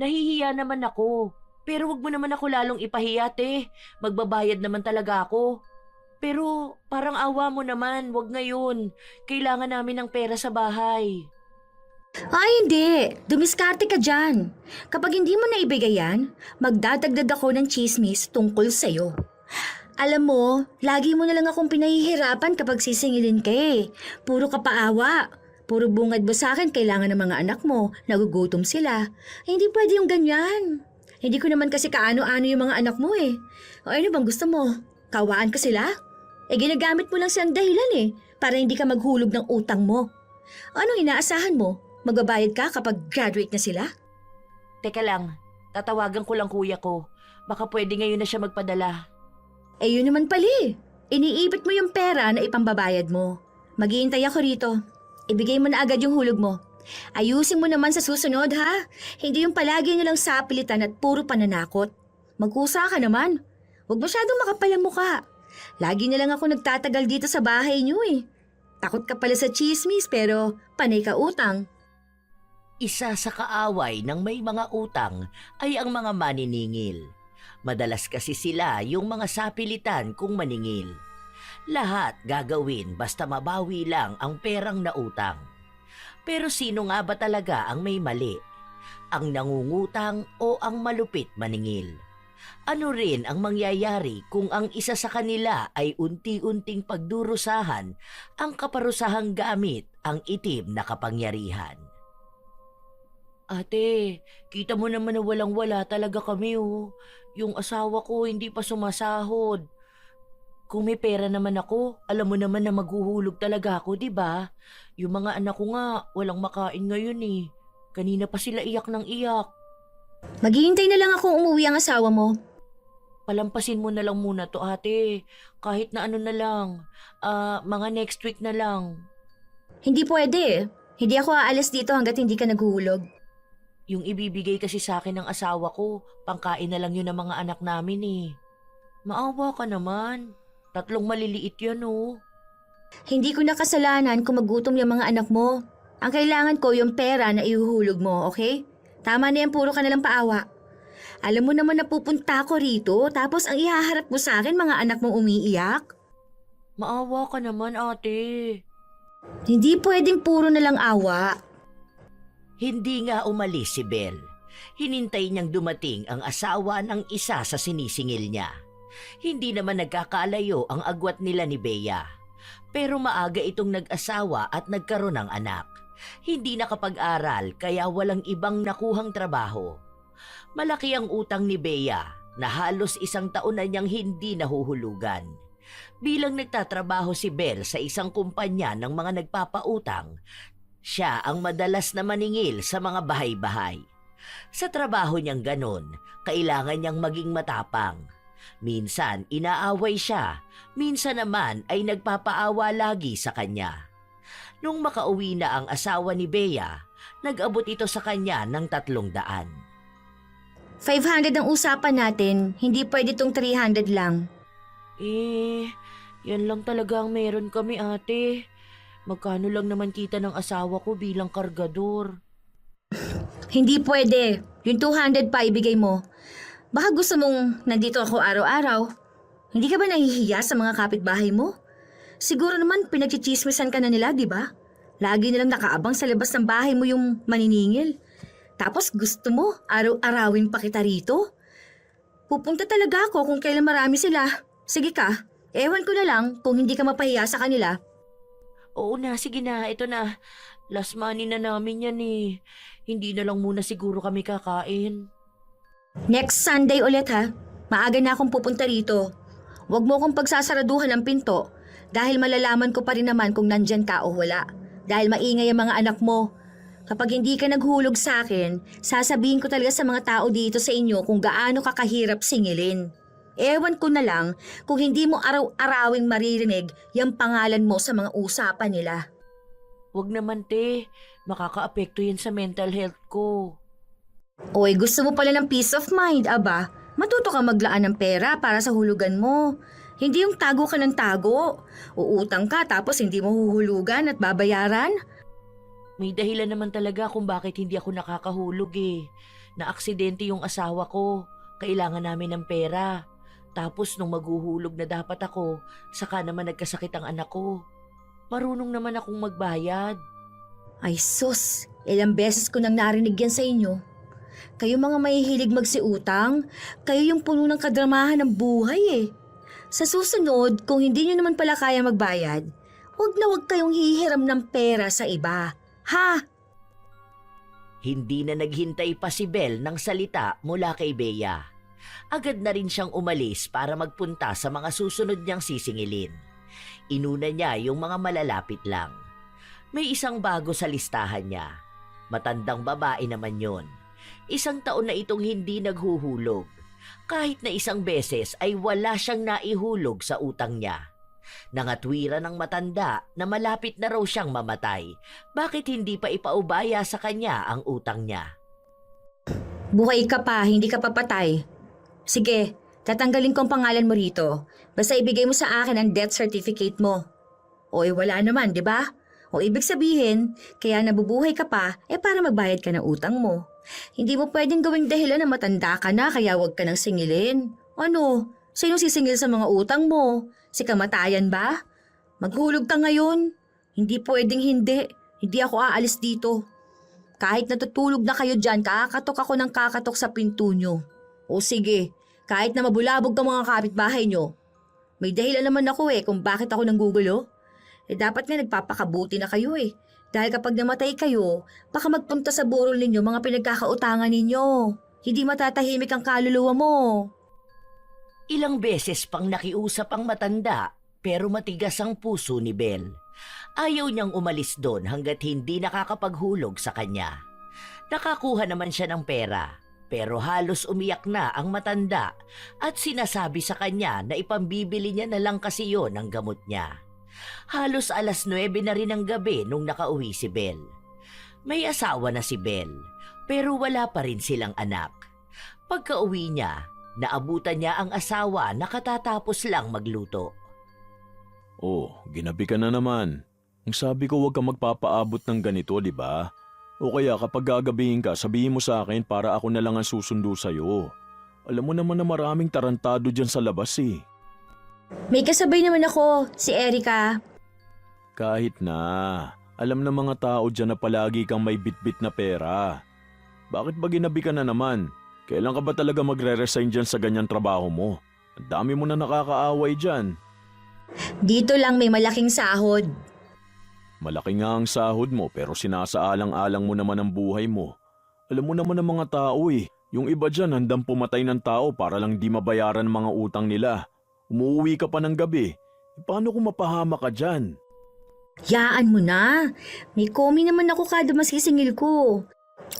Nahihiya naman ako. Pero wag mo naman ako lalong ipahiya, te. Magbabayad naman talaga ako. Pero parang awa mo naman, wag ngayon. Kailangan namin ng pera sa bahay. Ay, hindi. Dumiskarte ka dyan. Kapag hindi mo naibigay yan, magdadagdag ako ng chismis tungkol sa'yo. Alam mo, lagi mo na lang akong pinahihirapan kapag sisingilin ka eh. Puro kapaawa. Puro bungad mo sa akin, kailangan ng mga anak mo, nagugutom sila. Hindi pwede yung ganyan. Hindi ko naman kasi kaano-ano yung mga anak mo eh. O ano bang gusto mo? Kawaan ka sila? Ginagamit mo lang siyang dahilan eh, para hindi ka maghulog ng utang mo. Anong inaasahan mo? Magbabayad ka kapag graduate na sila? Teka lang, tatawagan ko lang kuya ko. Baka pwede ngayon na siya magpadala. Yun naman pala eh. Iniipit mo yung pera na ipambabayad mo. Maghihintay ako rito. Ibigay mo na agad yung hulog mo. Ayusin mo naman sa susunod ha. Hindi yung palagi nilang sapilitan at puro pananakot. Magkusa ka naman. Huwag masyadong makapal ang mukha. Lagi na lang ako nagtatagal dito sa bahay niyo eh. Takot ka pala sa chismis pero panay ka utang. Isa sa kaaway ng may mga utang ay ang mga maniningil. Madalas kasi sila yung mga sapilitan kung maningil. Lahat gagawin basta mabawi lang ang perang nautang. Pero sino nga ba talaga ang may mali? Ang nangungutang o ang malupit maningil? Ano rin ang mangyayari kung ang isa sa kanila ay unti-unting pagdurusahan ang kaparusahang gamit ang itim na kapangyarihan? Ate, kita mo naman na walang-wala talaga kami oh. Yung asawa ko hindi pa sumasahod. Kung may pera naman ako, alam mo naman na maghuhulog talaga ako, di ba? Yung mga anak ko nga, walang makain ngayon eh. Kanina pa sila iyak ng iyak. Maghihintay na lang akong umuwi ang asawa mo. Palampasin mo na lang muna to ate. Kahit na ano na lang. Mga next week na lang. Hindi pwede. Hindi ako aalis dito hanggat hindi ka naghuhulog. Yung ibibigay kasi sa akin ng asawa ko, pangkain na lang yun ng mga anak namin eh. Maawa ka naman. 3 maliliit yan oh. Hindi ko na kasalanan kung magutom yung mga anak mo. Ang kailangan ko yung pera na ihuhulog mo, okay? Tama na yan, puro ka nalang paawa. Alam mo naman na pupunta ako rito, tapos ang ihaharap mo sa akin mga anak mong umiiyak? Maawa ka naman ate. Hindi pwedeng puro na lang awa. Hindi nga umalis si Bel. Hinintay niyang dumating ang asawa ng isa sa sinisingil niya. Hindi naman nagkakalayo ang agwat nila ni Bea. Pero maaga itong nag-asawa at nagkaroon ng anak. Hindi nakapag-aral kaya walang ibang nakuhang trabaho. Malaki ang utang ni Bea na halos 1 taon na niyang hindi nahuhulugan. Bilang nagtatrabaho si Bel sa isang kumpanya ng mga nagpapautang, siya ang madalas na maningil sa mga bahay-bahay. Sa trabaho niyang ganon, kailangan niyang maging matapang. Minsan inaaway siya, minsan naman ay nagpapaawa lagi sa kanya. Nung makauwi na ang asawa ni Bea, nag-abot ito sa kanya ng 300. 500 ang usapan natin, hindi pwede tong 300 lang. Yan lang talaga ang meron kami ate. Magkano lang naman kita ng asawa ko bilang kargador? Hindi pwede. Yung 200 pa ibigay mo. Baka gusto mong nandito ako araw-araw. Hindi ka ba nahihiya sa mga kapitbahay mo? Siguro naman pinagchichismisan ka na nila, di ba? Lagi nilang nakaabang sa labas ng bahay mo yung maniningil. Tapos gusto mo, araw-arawin pa kita rito? Pupunta talaga ako kung kailan marami sila. Sige ka, ewan ko na lang kung hindi ka mapahiya sa kanila. Oo na, sige na, ito na. Last money na namin yan eh. Hindi na lang muna siguro kami kakain. Next Sunday ulit ha. Maaga na akong pupunta rito. Huwag mo akong pagsasaraduhan ng pinto dahil malalaman ko pa rin naman kung nandyan ka o wala. Dahil maingay ang mga anak mo. Kapag hindi ka naghulog sa akin, sasabihin ko talaga sa mga tao dito sa inyo kung gaano kakahirap singilin. Ewan ko na lang kung hindi mo araw-arawing maririnig yung pangalan mo sa mga usapan nila. Wag naman te, makakaapekto yan sa mental health ko. Oy, gusto mo pala ng peace of mind, aba? Matuto ka maglaan ng pera para sa hulugan mo. Hindi yung tago ka ng tago. Uutang ka tapos hindi mo huhulugan at babayaran. May dahilan naman talaga kung bakit hindi ako nakakahulog eh. Naaksidente yung asawa ko. Kailangan namin ng pera. Tapos nung maghuhulog na dapat ako, saka naman nagkasakit ang anak ko. Marunong naman akong magbayad. Ay sus, ilang beses ko nang narinig yan sa inyo. Kayo mga mahihilig magsiutang, kayo yung puno ng kadramahan ng buhay eh. Sa susunod, kung hindi nyo naman pala kaya magbayad, wag kayong hihiram ng pera sa iba. Ha? Hindi na naghintay pa si Belle ng salita mula kay Bea. Agad na rin siyang umalis para magpunta sa mga susunod niyang sisingilin. Inuna niya yung mga malalapit lang. May isang bago sa listahan niya. Matandang babae naman yon. 1 taon na itong hindi naghuhulog. Kahit na 1 beses ay wala siyang naihulog sa utang niya. Nangatwira ng matanda na malapit na raw siyang mamatay. Bakit hindi pa ipaubaya sa kanya ang utang niya? Buhay ka pa, hindi ka papatay. Sige, tatanggalin ko ang pangalan mo rito. Basta ibigay mo sa akin ang death certificate mo. O wala naman, di ba? O ibig sabihin, kaya nabubuhay ka pa, para magbayad ka ng utang mo. Hindi mo pwedeng gawing dahilan na matanda ka na kaya wag ka nang singilin. Ano? Sino sisingil sa mga utang mo? Si kamatayan ba? Maghulog ka ngayon. Hindi pwedeng hindi. Hindi ako aalis dito. Kahit natutulog na kayo dyan, kakatok ako ng kakatok sa pinto nyo. O sige, kahit na mabulabog ka mga kapitbahay nyo. May dahilan naman ako kung bakit ako nanggugulo. Dapat nga nagpapakabuti na kayo Dahil kapag namatay kayo, baka magpunta sa burol ninyo mga pinagkakautangan ninyo. Hindi matatahimik ang kaluluwa mo. Ilang beses pang nakiusap ang matanda pero matigas ang puso ni Belle. Ayaw niyang umalis doon hanggat hindi nakakapaghulog sa kanya. Nakakuha naman siya ng pera pero halos umiyak na ang matanda at sinasabi sa kanya na ipambibili niya na lang kasi yon ng gamot niya. Halos 9:00 na rin ng gabi nung nakauwi si Belle. May asawa na si Belle pero wala pa rin silang anak. Pagka-uwi niya, naabutan niya ang asawa na katatapos lang magluto. Oh, ginabi ka na naman. Ang sabi ko huwag ka magpapaabot ng ganito, di ba? O kaya kapag gagabihin ka, sabihin mo sa akin para ako na lang ang susundo sa'yo. Alam mo naman na maraming tarantado dyan sa labas May kasabay naman ako, si Erica. Kahit na, alam ng mga tao dyan na palagi kang may bitbit na pera. Bakit ba ginabi ka na naman? Kailan ka ba talaga magre-resign dyan sa ganyang trabaho mo? Ang dami mo na nakakaaway dyan. Dito lang may malaking sahod. Malaki nga ang sahod mo pero sinasaalang-alang mo naman ang buhay mo. Alam mo naman ang mga tao yung iba dyan handang pumatay ng tao para lang di mabayaran ang mga utang nila. Umuwi ka pa ng gabi. Paano kung mapahama ka dyan? Yaan mo na. May komi naman ako kada masisingil ko.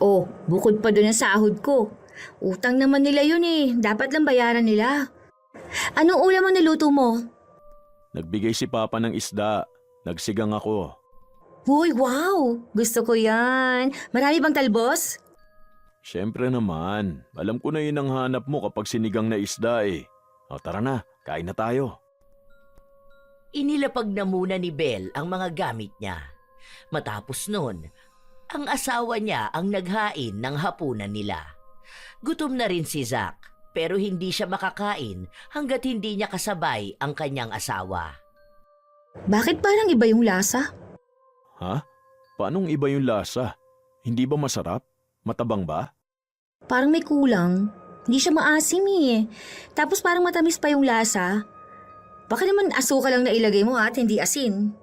Oh, bukod pa doon ang sahod ko. Utang naman nila yun Dapat lang bayaran nila. Anong ulam ang naluto mo? Nagbigay si Papa ng isda. Nagsigang ako. Uy, wow! Gusto ko yan. Marami bang talbos? Siyempre naman. Alam ko na yun ang hanap mo kapag sinigang na isda O tara na, kain na tayo. Inilapag na muna ni Belle ang mga gamit niya. Matapos nun, ang asawa niya ang naghain ng hapunan nila. Gutom na rin si Zack pero hindi siya makakain hanggat hindi niya kasabay ang kanyang asawa. Bakit parang iba yung lasa? Ha? Paanong iba yung lasa? Hindi ba masarap? Matabang ba? Parang may kulang. Hindi siya maasim Tapos parang matamis pa yung lasa. Baka naman asukal lang na ilagay mo at hindi asin.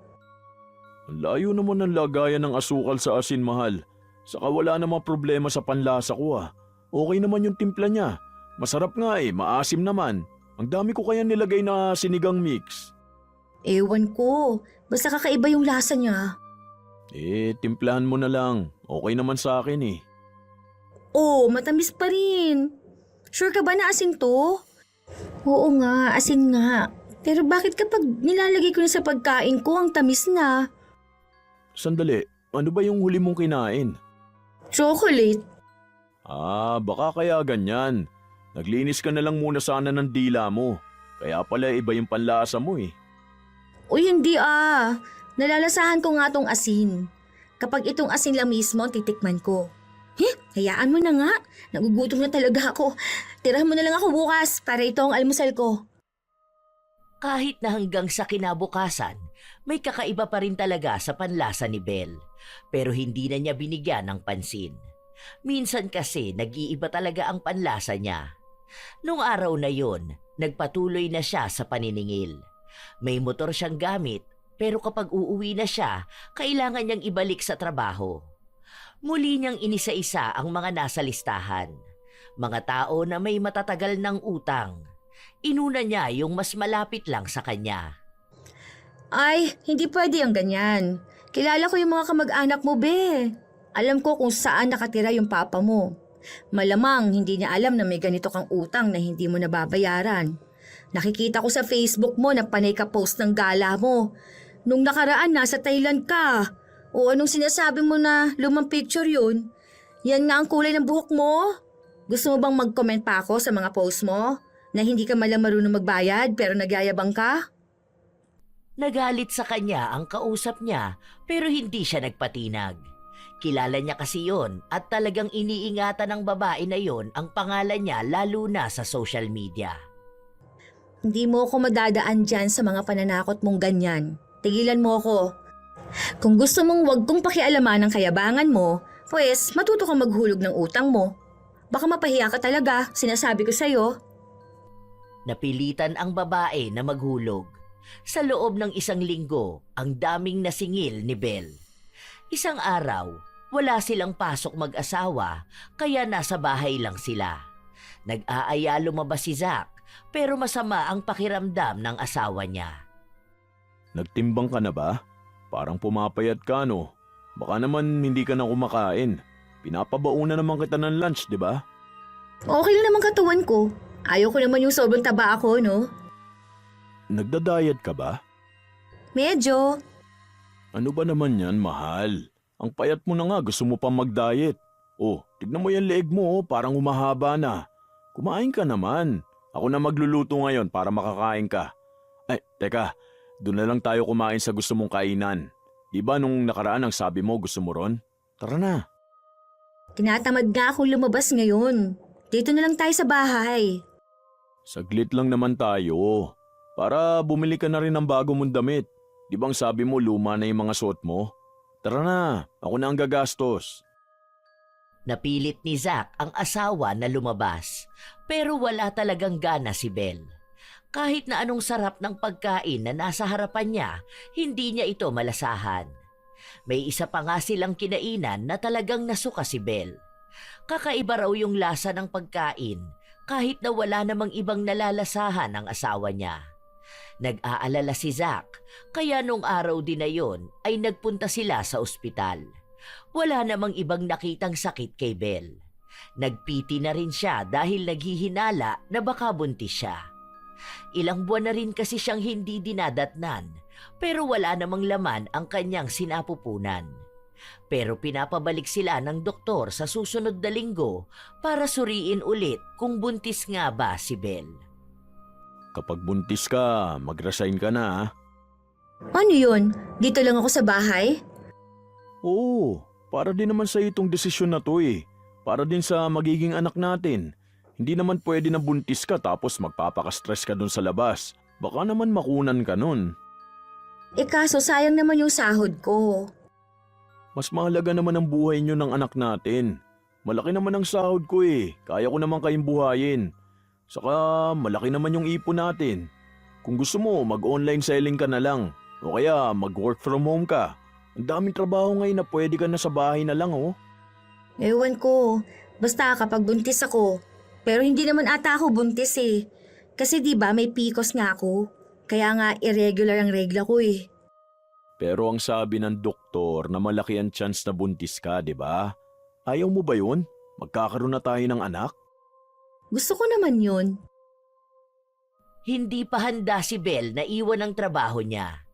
Ang layo naman ng lagayan ng asukal sa asin, mahal. Saka wala namang problema sa panlasa ko Okay naman yung timpla niya. Masarap nga maasim naman. Ang dami ko kaya nilagay na sinigang mix. Ewan ko. Basta kakaiba yung lasa niya. Timplahan mo na lang. Okay naman sa akin Oh, matamis pa rin. Sure ka ba na asin to? Oo nga, asin nga. Pero bakit kapag nilalagay ko na sa pagkain ko, ang tamis na? Sandali, ano ba yung huli mong kinain? Chocolate. Baka kaya ganyan. Naglinis ka na lang muna sana ng dila mo. Kaya pala iba yung panlasa mo Uy, hindi Nalalasahan ko nga tong asin. Kapag itong asin lang mismo ang titikman ko. Hayaan mo na nga. Nagugutom na talaga ako. Tirahan mo na lang ako bukas para ito ang almusal ko. Kahit na hanggang sa kinabukasan, may kakaiba pa rin talaga sa panlasa ni Belle. Pero hindi na niya binigyan ng pansin. Minsan kasi nag-iiba talaga ang panlasa niya. Nung araw na yon, nagpatuloy na siya sa paniningil. May motor siyang gamit, pero kapag uuwi na siya, kailangan niyang ibalik sa trabaho. Muli niyang inisa-isa ang mga nasa listahan. Mga tao na may matatagal ng utang. Inuna niya yung mas malapit lang sa kanya. Ay, hindi pwede ang ganyan. Kilala ko yung mga kamag-anak mo, be. Alam ko kung saan nakatira yung papa mo. Malamang hindi niya alam na may ganito kang utang na hindi mo nababayaran. Nakikita ko sa Facebook mo na panay ka post ng gala mo. Nung nakaraan nasa Thailand ka. O anong sinasabi mo na lumang picture yun? Yan nga ang kulay ng buhok mo? Gusto mo bang mag-comment pa ako sa mga post mo? Na hindi ka malang marunong magbayad pero nagyayabang ka? Nagalit sa kanya ang kausap niya pero hindi siya nagpatinag. Kilala niya kasi yon at talagang iniingatan ng babae na yon ang pangalan niya lalo na sa social media. Hindi mo ako madadaan dyan sa mga pananakot mong ganyan. Tigilan mo ako. Kung gusto mong wag kong pakialaman ang kayabangan mo, pues matuto kang maghulog ng utang mo. Baka mapahiya ka talaga, sinasabi ko sa'yo. Napilitan ang babae na maghulog. Sa loob ng 1 linggo, ang daming nasingil ni Belle. Isang araw, wala silang pasok mag-asawa, kaya nasa bahay lang sila. Nag-aaya lumabas si Zack, pero masama ang pakiramdam ng asawa niya. Nagtimbang ka na ba? Parang pumapayat ka, no? Baka naman hindi ka na kumakain. Pinapabaunan naman kita ng lunch, di ba? Okay lang naman katawan ko. Ayaw ko naman yung sobrang taba ako, no? Nagda-diet ka ba? Medyo. Ano ba naman yan, mahal? Ang payat mo na nga, gusto mo pa mag-diet. Oh, tignan mo yung leeg mo, parang humahaba na. Kumain ka naman. Ako na magluluto ngayon para makakain ka. Ay, teka, doon na lang tayo kumain sa gusto mong kainan. Di ba nung nakaraan ang sabi mo gusto mo ron? Tara na. Tinatamad nga akong lumabas ngayon. Dito na lang tayo sa bahay. Saglit lang naman tayo. Para bumili ka na rin ng bago mong damit. Di bang sabi mo luma na yung mga suot mo? Tara na, ako na ang gagastos. Napilit ni Zack ang asawa na lumabas, pero wala talagang gana si Belle. Kahit na anong sarap ng pagkain na nasa harapan niya, hindi niya ito malasahan. May isa pa nga silang kinainan na talagang nasuka si Belle. Kakaiba raw yung lasa ng pagkain, kahit na wala namang ibang nalalasahan ang asawa niya. Nag-aalala si Zack, kaya nung araw din na yon ay nagpunta sila sa ospital. Wala namang ibang nakitang sakit kay Belle. Nagpiti na rin siya dahil naghihinala na baka buntis siya. Ilang buwan na rin kasi siyang hindi dinadatnan, pero wala namang laman ang kanyang sinapupunan. Pero pinapabalik sila ng doktor sa susunod na linggo para suriin ulit kung buntis nga ba si Belle. Kapag buntis ka, mag-resign ka na ha? Ano yun? Dito lang ako sa bahay? Oo, para din naman sa itong desisyon na to eh. Para din sa magiging anak natin. Hindi naman pwede na buntis ka tapos magpapaka-stress ka dun sa labas. Baka naman makunan ka nun. Kaso sayang naman yung sahod ko. Mas mahalaga naman ang buhay nyo ng anak natin. Malaki naman ang sahod ko eh. Kaya ko naman kayong buhayin. Saka malaki naman yung ipon natin. Kung gusto mo, mag-online selling ka na lang. O kaya mag-work from home ka. Ang daming trabaho ngayon na pwede ka na sa bahay na lang oh. Ewan ko. Basta kapag buntis ako. Pero hindi naman ata ako buntis eh. Kasi di ba may PCOS nga ako. Kaya nga irregular ang regla ko eh. Pero ang sabi ng doktor na malaki ang chance na buntis ka, di ba? Ayaw mo ba yun? Magkakaroon na tayo ng anak? Gusto ko naman yun. Hindi pa handa si Belle na iwan ang trabaho niya.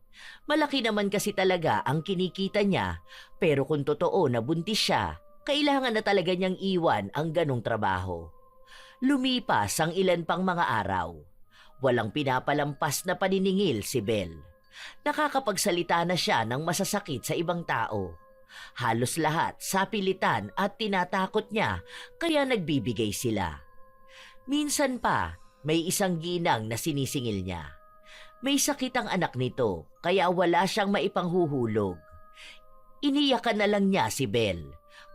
Malaki naman kasi talaga ang kinikita niya, pero kung totoo na buntis siya, kailangan na talaga niyang iwan ang ganong trabaho. Lumipas ang ilan pang mga araw. Walang pinapalampas na paniningil si Belle. Nakakapagsalita na siya ng masasakit sa ibang tao. Halos lahat sa pilitan at tinatakot niya kaya nagbibigay sila. Minsan pa, may isang ginang na sinisingil niya. May sakit ang anak nito kaya wala siyang maipanghuhulog. Iniyakan na lang niya si Bel.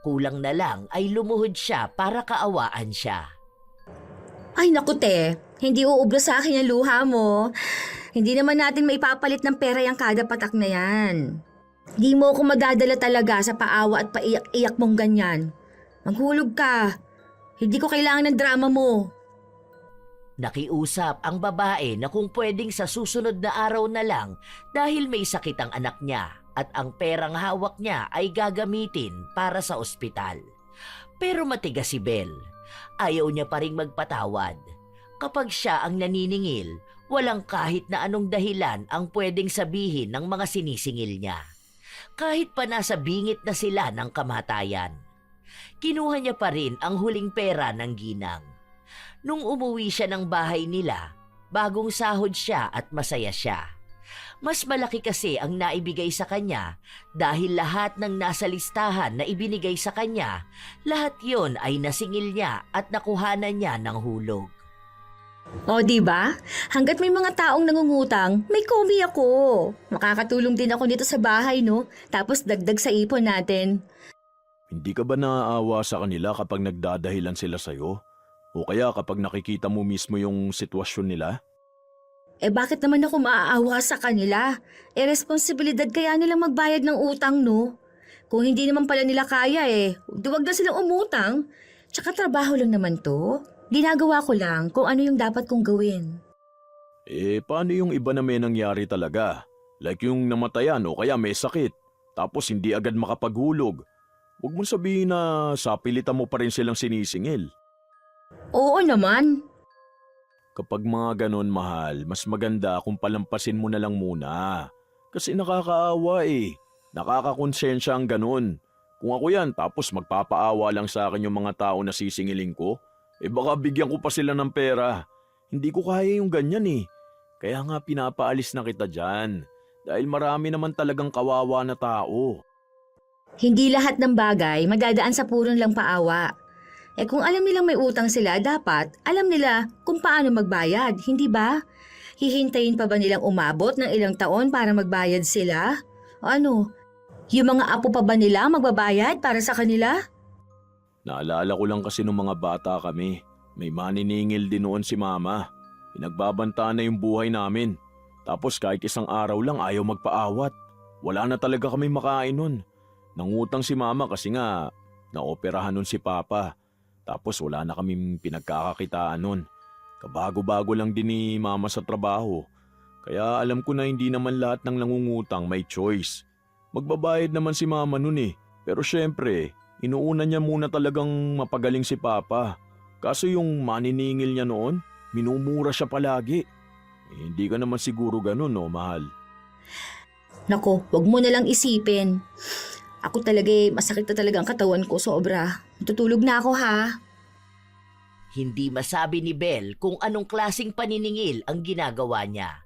Kulang na lang ay lumuhod siya para kaawaan siya. Ay naku te, hindi uubra sa akin ang luha mo. Hindi naman natin maipapalit ng pera yung kada patak na yan. Di mo ako madadala talaga sa paawa at paiyak-iyak mong ganyan. Maghulog ka. Hindi ko kailangan ng drama mo. Nakiusap ang babae na kung pwedeng sa susunod na araw na lang dahil may sakit ang anak niya at ang perang hawak niya ay gagamitin para sa ospital. Pero matigas si Bel. Ayaw niya pa ring magpatawad. Kapag siya ang naniningil, walang kahit na anong dahilan ang pwedeng sabihin ng mga sinisingil niya. Kahit pa nasa bingit na sila ng kamatayan. Kinuha niya pa rin ang huling pera ng ginang. Nung umuwi siya ng bahay nila, bagong sahod siya at masaya siya. Mas malaki kasi ang naibigay sa kanya dahil lahat ng nasa listahan na ibinigay sa kanya, lahat yon ay nasingil niya at nakuhanan niya ng hulog. O di ba? Hanggat may mga taong nangungutang, may komi ako. Makakatulong din ako dito sa bahay, no? Tapos dagdag sa ipon natin. Hindi ka ba naaawa sa kanila kapag nagdadahilan sila sa'yo? O kaya kapag nakikita mo mismo yung sitwasyon nila? Eh bakit naman ako maaawa sa kanila? Eh responsibilidad kaya nilang magbayad ng utang, no? Kung hindi naman pala nila kaya duwag na silang umutang. Tsaka trabaho lang naman to. Ginagawa ko lang kung ano yung dapat kong gawin. Paano yung iba na may nangyari talaga? Like yung namatayan o kaya may sakit, tapos hindi agad makapaghulog. Huwag mong sabihin na sapilitan mo pa rin silang sinisingil. Oo naman. Kapag mga ganon, mahal, mas maganda kung palampasin mo na lang muna. Kasi nakakaawa Nakakakonsensya ang ganon. Kung ako yan, tapos magpapaawa lang sa akin yung mga tao na sisingilin ko, baka bigyan ko pa sila ng pera. Hindi ko kaya yung ganyan Kaya nga pinapaalis na kita dyan. Dahil marami naman talagang kawawa na tao. Hindi lahat ng bagay magdadaan sa purong lang paawa. Kung alam nilang may utang sila, dapat alam nila kung paano magbayad, hindi ba? Hihintayin pa ba nilang umabot ng ilang taon para magbayad sila? O ano, yung mga apo pa ba nila magbabayad para sa kanila? Naalala ko lang kasi nung mga bata kami, may maniningil din noon si mama. Pinagbabantaan na yung buhay namin. Tapos kahit isang araw lang ayaw magpaawat. Wala na talaga kami makain nun. Nangutang si mama kasi nga naoperahan nun si papa. Tapos wala na kaming pinagkakakitaan nun. Kabago-bago lang din ni mama sa trabaho. Kaya alam ko na hindi naman lahat ng nangungutang may choice. Magbabayad naman si mama nun Pero syempre, inuuna niya muna talagang mapagaling si papa. Kaso yung maniningil niya noon, minumura siya palagi. Hindi ka naman siguro ganun, no, mahal? Nako, wag mo na lang isipin. Ako talaga masakit na talaga ang katawan ko, sobra. Tutulog na ako ha. Hindi masabi ni Bel kung anong klaseng paniningil ang ginagawa niya.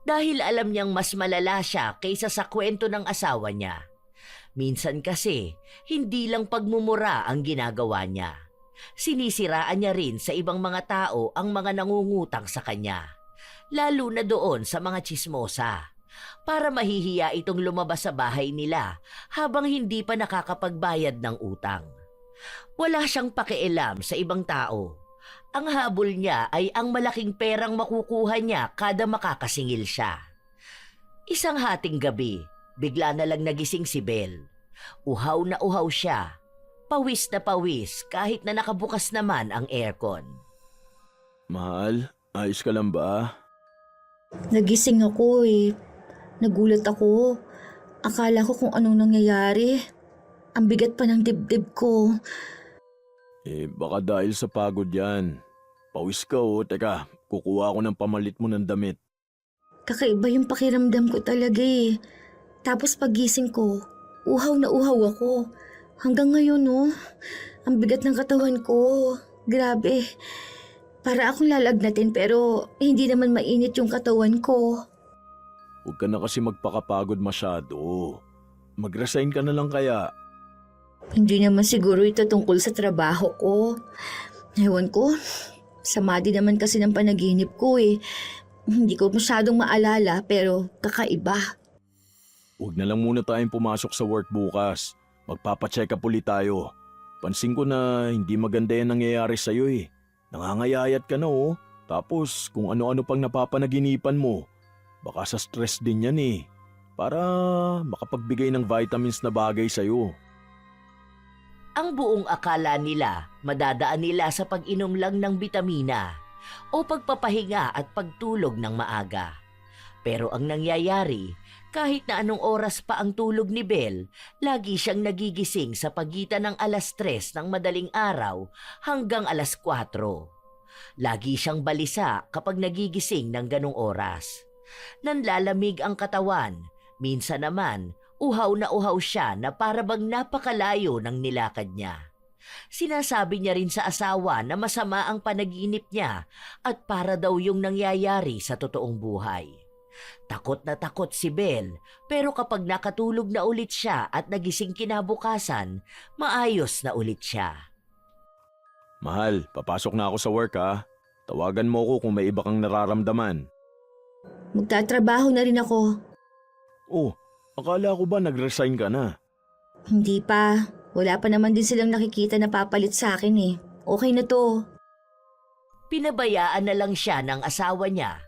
Dahil alam niyang mas malala siya kaysa sa kwento ng asawa niya. Minsan kasi, hindi lang pagmumura ang ginagawa niya. Sinisiraan niya rin sa ibang mga tao ang mga nangungutang sa kanya. Lalo na doon sa mga tsismosa. Para mahihiya itong lumabas sa bahay nila habang hindi pa nakakapagbayad ng utang. Wala siyang pakialam sa ibang tao. Ang habol niya ay ang malaking perang makukuha niya kada makakasingil siya. Isang hating gabi, bigla na lang nagising si Bel. Uhaw na uhaw siya. Pawis na pawis kahit na nakabukas naman ang aircon. Mahal, ayos ka lang ba? Nagising ako Nagulat ako. Akala ko kung anong nangyayari. Ang bigat pa ng dibdib ko. Baka dahil sa pagod yan. Pawis ka Teka, kukuha ako ng pamalit mo ng damit. Kakaiba yung pakiramdam ko talaga Tapos pagising ko, uhaw na uhaw ako. Hanggang ngayon ang bigat ng katawan ko. Grabe. Para akong lalagnatin pero hindi naman mainit yung katawan ko. Huwag ka na kasi magpakapagod masyado. Mag-resign ka na lang kaya. Hindi naman siguro ito tungkol sa trabaho ko. Ewan ko, sama din naman kasi ng panaginip ko eh. Hindi ko masyadong maalala pero kakaiba. Huwag na lang muna tayong pumasok sa work bukas. Magpapacheck up ulit tayo. Pansin ko na hindi maganda yan nangyayari sa'yo eh. Nangangayayat ka na oh. Tapos kung ano-ano pang napapanaginipan mo. Baka sa stress din yan eh. Para makapagbigay ng vitamins na bagay sa'yo. Ang buong akala nila madadaan nila sa pag-inom lang ng bitamina o pagpapahinga at pagtulog ng maaga. Pero ang nangyayari, kahit na anong oras pa ang tulog ni Belle, lagi siyang nagigising sa pagitan ng 3:00 ng madaling araw hanggang 4:00. Lagi siyang balisa kapag nagigising ng ganong oras. Nanlalamig ang katawan, minsan naman uhaw na uhaw siya na para bang napakalayo ng nilakad niya. Sinasabi niya rin sa asawa na masama ang panaginip niya at para daw yung nangyayari sa totoong buhay. Takot na takot si Belle, pero kapag nakatulog na ulit siya at nagising kinabukasan, maayos na ulit siya. Mahal, papasok na ako sa work ha. Tawagan mo ko kung may iba kang nararamdaman. Magtatrabaho na rin ako. Oh, akala ko ba nag-resign ka na? Hindi pa. Wala pa naman din silang nakikita na papalit sa akin eh. Okay na to. Pinabayaan na lang siya ng asawa niya.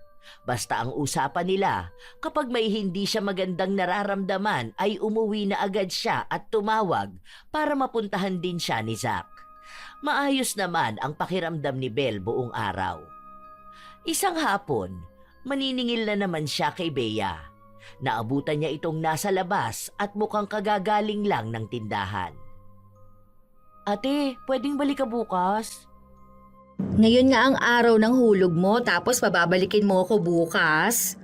Basta ang usapan nila, kapag may hindi siya magandang nararamdaman ay umuwi na agad siya at tumawag para mapuntahan din siya ni Zack. Maayos naman ang pakiramdam ni Belle buong araw. Isang hapon, maniningil na naman siya kay Bea. Naabutan niya itong nasa labas at mukhang kagagaling lang ng tindahan. Ate, pwedeng balik ka bukas? Ngayon nga ang araw ng hulog mo tapos pababalikin mo ako bukas.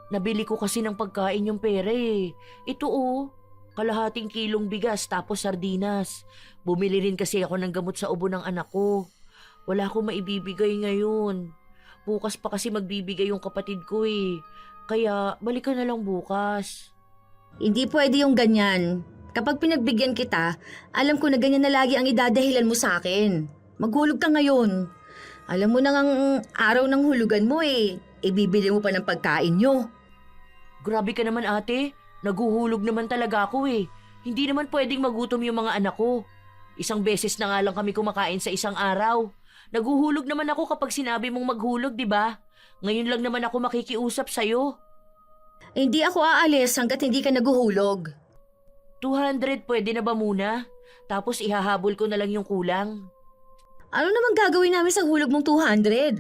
Nabili ko kasi ng pagkain yung pera eh. Ito oh, kalahating kilong bigas tapos sardinas. Bumili rin kasi ako ng gamot sa ubo ng anak ko. Wala akong maibibigay ngayon. Bukas pa kasi magbibigay yung kapatid ko eh. Kaya balik ka na lang bukas. Hindi pwede yung ganyan. Kapag pinagbigyan kita, alam ko na ganyan na lagi ang idadahilan mo sa akin. Maghulog ka ngayon. Alam mo na ang araw ng hulugan mo eh. Ibibili mo pa ng pagkain nyo. Grabe ka naman ate. Naguhulog naman talaga ako eh. Hindi naman pwedeng magutom yung mga anak ko. Isang beses na nga lang kami kumakain sa isang araw. Naguhulog naman ako kapag sinabi mong maghulog, di ba? Ngayon lang naman ako makikiusap sa'yo. Hindi ako aalis hanggat hindi ka naguhulog. 200 pwede na ba muna? Tapos ihahabol ko na lang yung kulang. Ano naman gagawin namin sa hulog mong 200?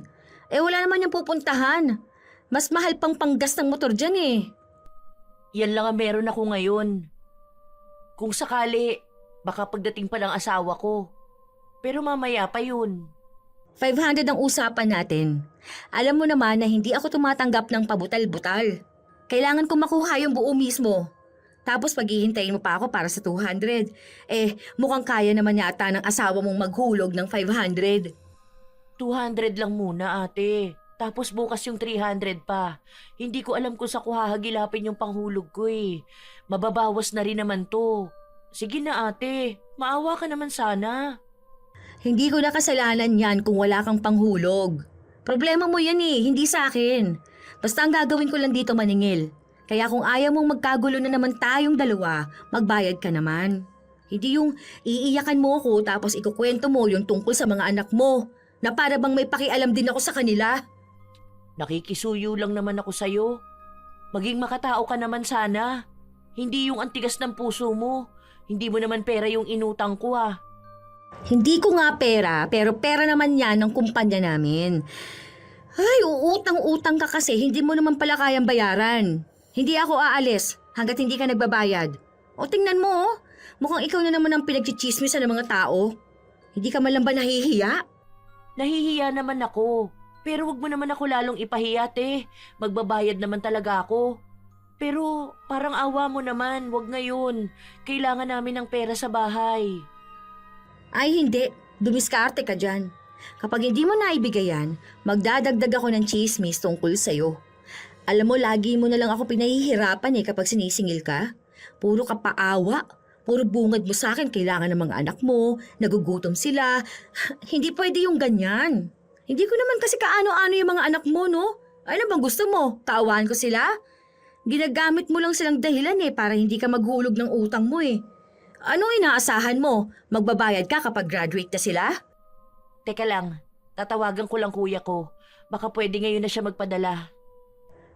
Eh wala naman yung pupuntahan. Mas mahal pang panggas ng motor dyan eh. Yan lang ang meron ako ngayon. Kung sakali, baka pagdating pa ng asawa ko. Pero mamaya pa yun. 500 ang usapan natin. Alam mo naman na hindi ako tumatanggap ng pabutal-butal. Kailangan ko makuha yung buo mismo. Tapos paghihintayin mo pa ako para sa 200. Eh, mukhang kaya naman yata ng asawa mong maghulog ng 500. 200 lang muna ate. Tapos bukas yung 300 pa. Hindi ko alam kung sa kuhahagilapin yung panghulog ko eh. Mababawas na rin naman to. Sige na ate, maawa ka naman sana. Hindi ko na kasalanan yan kung wala kang panghulog. Problema mo yan eh, hindi sa akin. Basta ang gagawin ko lang dito maningil. Kaya kung ayaw mong magkagulo na naman tayong dalawa, magbayad ka naman. Hindi yung iiyakan mo ako tapos ikukwento mo yung tungkol sa mga anak mo na para bang may pakialam din ako sa kanila. Nakikisuyo lang naman ako sa'yo. Maging makatao ka naman sana. Hindi yung antigas ng puso mo. Hindi mo naman pera yung inutang ko ah. Hindi ko nga pera, pero pera naman yan ng kumpanya namin. Ay, uutang-utang ka kasi, hindi mo naman pala kayang bayaran. Hindi ako aalis hanggat hindi ka nagbabayad. O tingnan mo, oh. Mukhang ikaw na naman ang pinagchichismis ng mga tao. Hindi ka man lang ba nahihiya? Nahihiya naman ako. Pero wag mo naman ako lalong ipahiya, te. Magbabayad naman talaga ako. Pero parang awa mo naman, wag ngayon. Kailangan namin ng pera sa bahay. Ay hindi, dumiskarte ka dyan. Kapag hindi mo naibigay yan, magdadagdag ako ng chismis tungkol sa'yo. Alam mo, lagi mo na lang ako pinahihirapan kapag sinisingil ka. Puro ka paawa. Puro bungad mo sa akin, kailangan ng mga anak mo, nagugutom sila. Hindi pwede yung ganyan. Hindi ko naman kasi kaano-ano yung mga anak mo, no? Ano bang gusto mo? Kaawaan ko sila? Ginagamit mo lang silang dahilan para hindi ka maghulog ng utang mo Anong inaasahan mo? Magbabayad ka kapag graduate na sila? Teka lang, tatawagan ko lang kuya ko. Baka pwede ngayon na siya magpadala.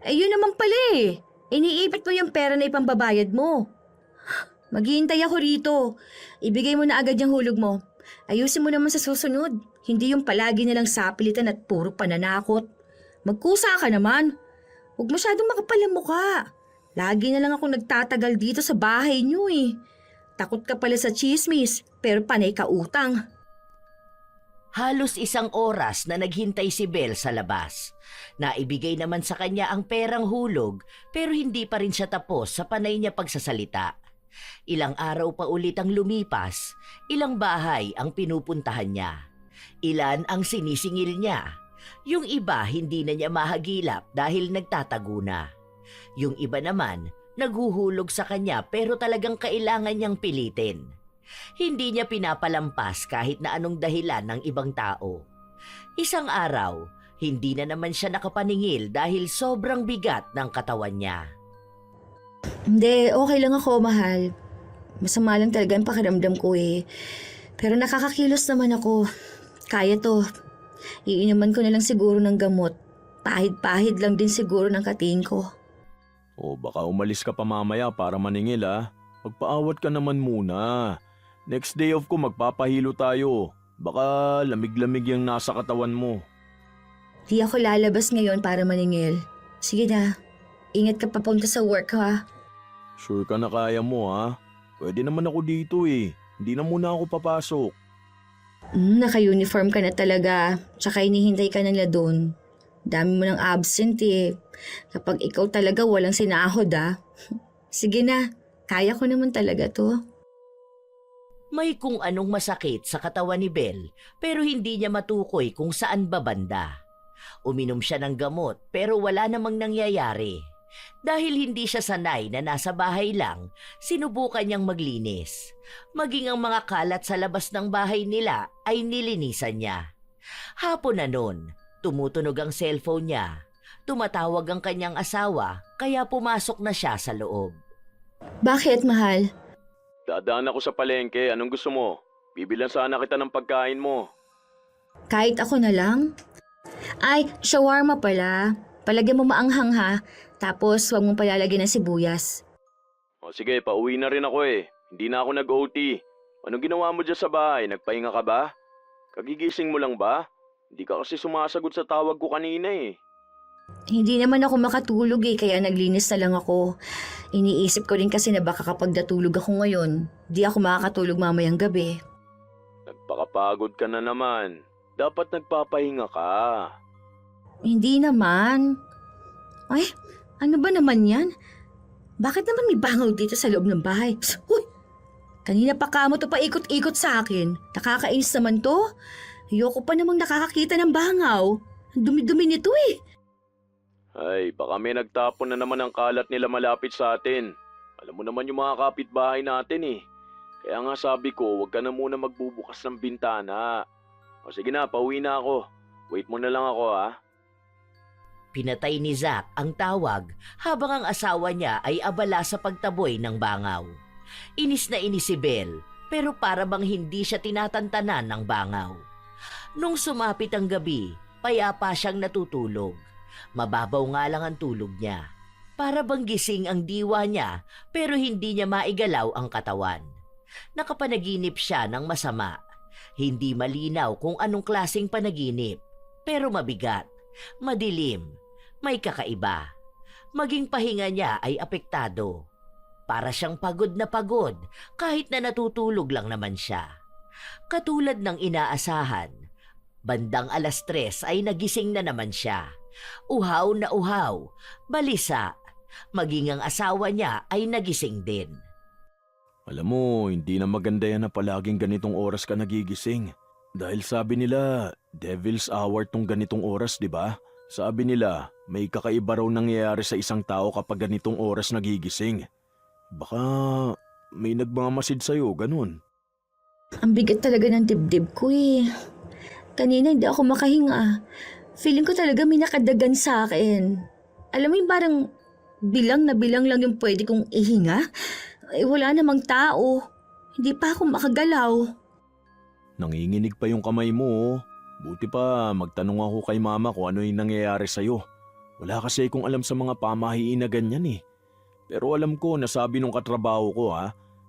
Yun naman pala Iniipit mo yung pera na ipambabayad mo. Maghihintay ako rito. Ibigay mo na agad yung hulog mo. Ayusin mo naman sa susunod. Hindi yung palagi nalang sapilitan at puro pananakot. Magkusa ka naman. Huwag masyadong makapal ang mukha. Lagi na lang ako nagtatagal dito sa bahay niyo Takot ka pala sa chismis, pero panay ka utang. Halos 1 oras na naghintay si Belle sa labas. Naibigay naman sa kanya ang perang hulog pero hindi pa rin siya tapos sa panay niya pagsasalita. Ilang araw pa ulit ang lumipas, ilang bahay ang pinupuntahan niya. Ilan ang sinisingil niya. Yung iba hindi na niya mahagilap dahil nagtatago na. Yung iba naman naghuhulog sa kanya pero talagang kailangan niyang pilitin. Hindi niya pinapalampas kahit na anong dahilan ng ibang tao. Isang araw, hindi na naman siya nakapaningil dahil sobrang bigat ng katawan niya. Hindi, okay lang ako, mahal. Masama lang talaga ang pakiramdam ko Pero nakakakilos naman ako. Kaya to. Iinuman ko na lang siguro ng gamot. Pahid-pahid lang din siguro ng katiin ko. O baka umalis ka pa mamaya para maningil Magpaawat ka naman muna. Next day off ko magpapahilo tayo. Baka lamig-lamig yung nasa katawan mo. Di ako lalabas ngayon para maningil. Sige na. Ingat ka papunta sa work Sure ka na kaya mo Pwede naman ako dito Hindi na muna ako papasok. Naka-uniform ka na talaga. Tsaka hinihintay ka nila doon. Dami mo ng absent Kapag ikaw talaga walang sinahod Sige na. Kaya ko naman talaga to. May kung anong masakit sa katawan ni Belle pero hindi niya matukoy kung saan ba banda. Uminom siya ng gamot pero wala namang nangyayari. Dahil hindi siya sanay na nasa bahay lang, sinubukan niyang maglinis. Maging ang mga kalat sa labas ng bahay nila ay nilinisan niya. Hapon na nun, tumutunog ang cellphone niya. Tumatawag ang kanyang asawa kaya pumasok na siya sa loob. Bakit, mahal? Dadaan ako sa palengke. Anong gusto mo? Bibilan sana kita ng pagkain mo. Kahit ako na lang? Ay, shawarma pala. Palagyan mo maanghang Tapos huwag mong palalagyan ng sibuyas. O sige, pauwi na rin ako Hindi na ako nag-OT. Anong ginawa mo dyan sa bahay? Nagpahinga ka ba? Kagigising mo lang ba? Hindi ka kasi sumasagot sa tawag ko kanina Hindi naman ako makatulog kaya naglinis na lang ako. Iniisip ko rin kasi na baka kapag natulog ako ngayon, di ako makakatulog mamayang gabi. Nagpakapagod ka na naman. Dapat nagpapahinga ka. Hindi naman. Ay, ano ba naman yan? Bakit naman may bangaw dito sa loob ng bahay? Uy! Kanina pa kamo to pa ikot-ikot sa akin. Nakakainis naman to. Ayoko pa namang nakakakita ng bangaw. Ang dumi-dumi nito Ay, baka may nagtapon na naman ang kalat nila malapit sa atin. Alam mo naman yung mga kapitbahay natin Kaya nga sabi ko, huwag ka na muna magbubukas ng bintana. O sige na, pauwi na ako. Wait mo na lang ako Pinatay ni Zack ang tawag habang ang asawa niya ay abala sa pagtaboy ng bangaw. Inis na inis si Belle pero para bang hindi siya tinatantanan ng bangaw. Nung sumapit ang gabi, payapa siyang natutulog. Mababaw nga lang ang tulog niya. Para bang gising ang diwa niya pero hindi niya maigalaw ang katawan. Nakapanaginip siya ng masama. Hindi malinaw kung anong klaseng panaginip. Pero mabigat, madilim, may kakaiba. Maging pahinga niya ay apektado. Para siyang pagod na pagod kahit na natutulog lang naman siya. Katulad ng inaasahan, bandang 3:00 ay nagising na naman siya. Uhaw na uhaw, balisa, maging ang asawa niya ay nagising din. Alam mo, hindi na maganda yan na palaging ganitong oras ka nagigising. Dahil sabi nila, devil's hour tong ganitong oras, di ba? Sabi nila, may kakaiba raw nangyayari sa isang tao kapag ganitong oras nagigising. Baka may nagmamasid sa'yo, ganun. Ang bigat talaga ng dibdib ko eh. Kanina hindi ako makahinga. Feeling ko talaga may nakadagan sa akin. Alam mo yung parang bilang na bilang lang yung pwede kong ihinga? Eh wala namang tao. Hindi pa ako makagalaw. Nanginginig pa yung kamay mo, oh. Buti pa magtanong ako kay mama kung ano yung nangyayari sa'yo. Wala kasi akong alam sa mga pamahiin na ganyan eh. Pero alam ko, nasabi nung katrabaho ko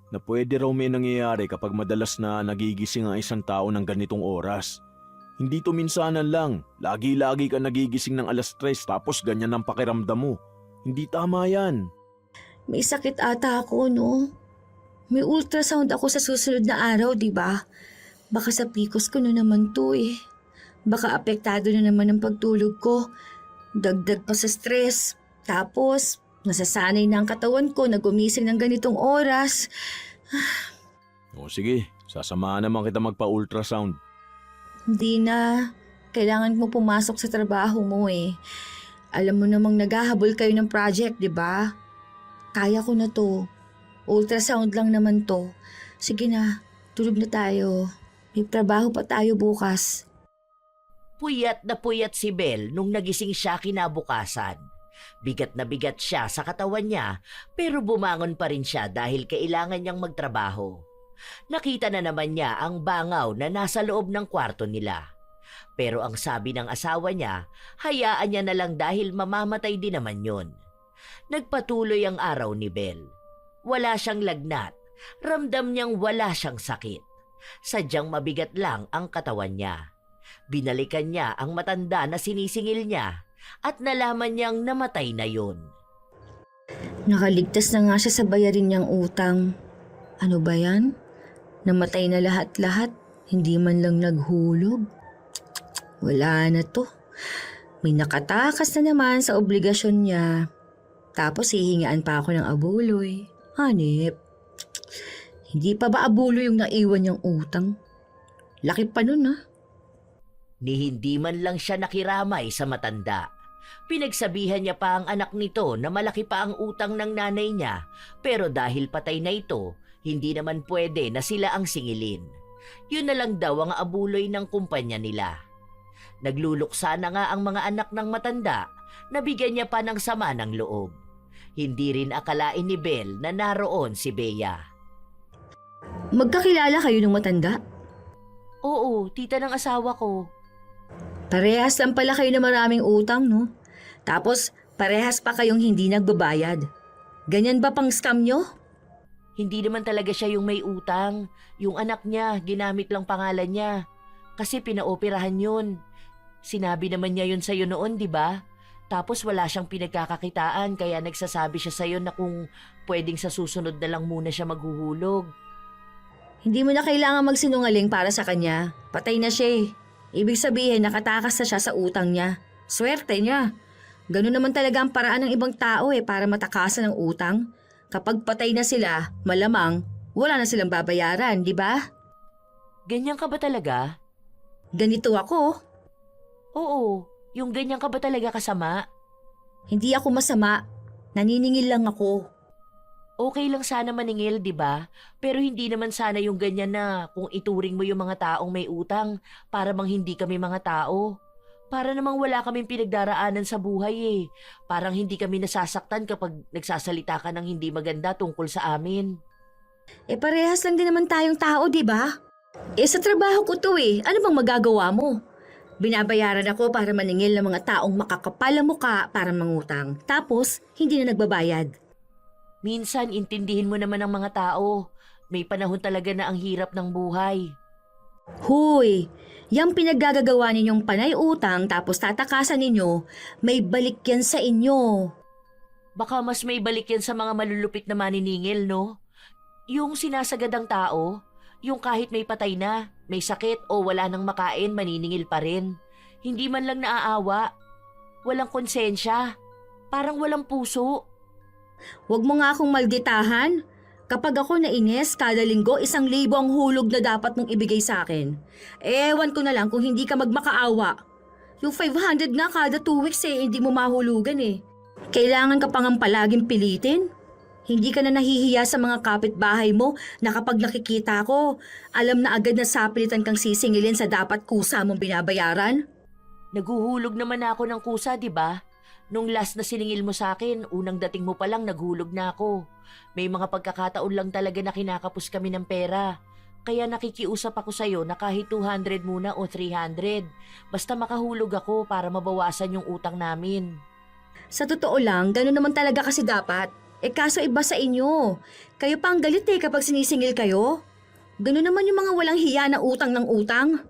na pwede raw may nangyayari kapag madalas na nagigising ang isang tao ng ganitong oras. Hindi to minsanan lang, lagi-lagi ka nagigising ng 3:00 tapos ganyan ang pakiramdam mo. Hindi tama yan. May sakit ata ako, no? May ultrasound ako sa susunod na araw, di ba? Baka sa PCOS ko na naman to eh. Baka apektado na naman ang pagtulog ko. Dagdag pa sa stress. Tapos, nasasanay na ang katawan ko na gumising ng ganitong oras. O sige, sasamahan naman kita magpa-ultrasound. Hindi na. Kailangan mo pumasok sa trabaho mo eh. Alam mo namang naghahabol kayo ng project, di ba? Kaya ko na to. Ultrasound lang naman to. Sige na, tulog na tayo. May trabaho pa tayo bukas. Puyat na puyat si Belle nung nagising siya kinabukasan. Bigat na bigat siya sa katawan niya pero bumangon pa rin siya dahil kailangan niyang magtrabaho. Nakita na naman niya ang bangaw na nasa loob ng kwarto nila. Pero ang sabi ng asawa niya, hayaan niya na lang dahil mamamatay din naman yun. Nagpatuloy ang araw ni Belle. Wala siyang lagnat. Ramdam niyang wala siyang sakit. Sadyang mabigat lang ang katawan niya. Binalikan niya ang matanda na sinisingil niya at nalaman niyang namatay na yun. Nakaligtas na nga siya sa bayarin niyang utang. Ano ba yan? Namatay na lahat-lahat. Hindi man lang naghulog. Wala na to. May nakatakas na naman sa obligasyon niya. Tapos hihingaan pa ako ng abuloy. Hanip. Hindi pa ba abuloy yung naiwan niyang utang? Laki pa nun Ni hindi man lang siya nakiramay sa matanda. Pinagsabihan niya pa ang anak nito na malaki pa ang utang ng nanay niya pero dahil patay na ito, hindi naman pwede na sila ang singilin. Yun na lang daw ang abuloy ng kumpanya nila. Nagluluksa na nga ang mga anak ng matanda na bigyan niya pa ng sama ng loob. Hindi rin akalain ni Belle na naroon si Bea. Magkakilala kayo ng matanda? Oo, tita ng asawa ko. Parehas lang pala kayo na maraming utang, no? Tapos, parehas pa kayong hindi nagbabayad. Ganyan ba pang scam nyo? Hindi naman talaga siya yung may utang. Yung anak niya, ginamit lang pangalan niya. Kasi pinaoperahan yun. Sinabi naman niya yun sa'yo noon, di ba? Tapos wala siyang pinagkakakitaan kaya nagsasabi siya sa'yo na kung pwedeng sa susunod na lang muna siya maghuhulog. Hindi mo na kailangan magsinungaling para sa kanya. Patay na siya eh. Ibig sabihin, nakatakas na siya sa utang niya. Swerte niya. Ganun naman talaga ang paraan ng ibang tao para matakasan ng utang. Kapag patay na sila, malamang wala na silang babayaran, di ba? Ganyan ka ba talaga? Ganito ako. Oo, yung ganyan ka ba talaga kasama? Hindi ako masama. Naniningil lang ako. Okay lang sana maningil, di ba? Pero hindi naman sana yung ganyan na kung ituring mo yung mga taong may utang para bang hindi kami mga tao. Para namang wala kaming pinagdaraanan sa buhay eh. Parang hindi kami nasasaktan kapag nagsasalita ka ng hindi maganda tungkol sa amin. Parehas lang din naman tayong tao, di ba? Sa trabaho ko to Ano bang magagawa mo? Binabayaran ako para maningil ng mga taong makakapal ang muka para mangutang. Tapos, hindi na nagbabayad. Minsan, intindihin mo naman ang mga tao. May panahon talaga na ang hirap ng buhay. Huy! Yang pinaggagawa ninyong panay utang tapos tatakasan ninyo, may balik yan sa inyo. Baka mas may balik yan sa mga malulupit na maniningil, no? Yung sinasagad ang tao, yung kahit may patay na, may sakit o wala nang makain, maniningil pa rin. Hindi man lang naaawa. Walang konsensya. Parang walang puso. Huwag mo nga akong malditahan. Kapag ako nainis, kada linggo 1,000 ang hulog na dapat mong ibigay sa akin. Ewan ko na lang kung hindi ka magmakaawa. Yung 500 nga kada 2 weeks hindi mo mahulugan eh. Kailangan ka pang palaging pilitin? Hindi ka na nahihiya sa mga kapitbahay mo na kapag nakikita ko, alam na agad na sapilitan kang sisingilin sa dapat kusa mong binabayaran? Naguhulog naman ako ng kusa, di ba? Nung last na siningil mo sa akin, unang dating mo pa lang naghulog na ako. May mga pagkakataon lang talaga na kinakapos kami ng pera. Kaya nakikiusap ako sa'yo na kahit 200 muna o 300. Basta makahulog ako para mabawasan yung utang namin. Sa totoo lang, gano'n naman talaga kasi dapat. Kaso iba sa inyo. Kayo pa ang galit kapag sinisingil kayo. Gano'n naman yung mga walang hiya na utang ng utang.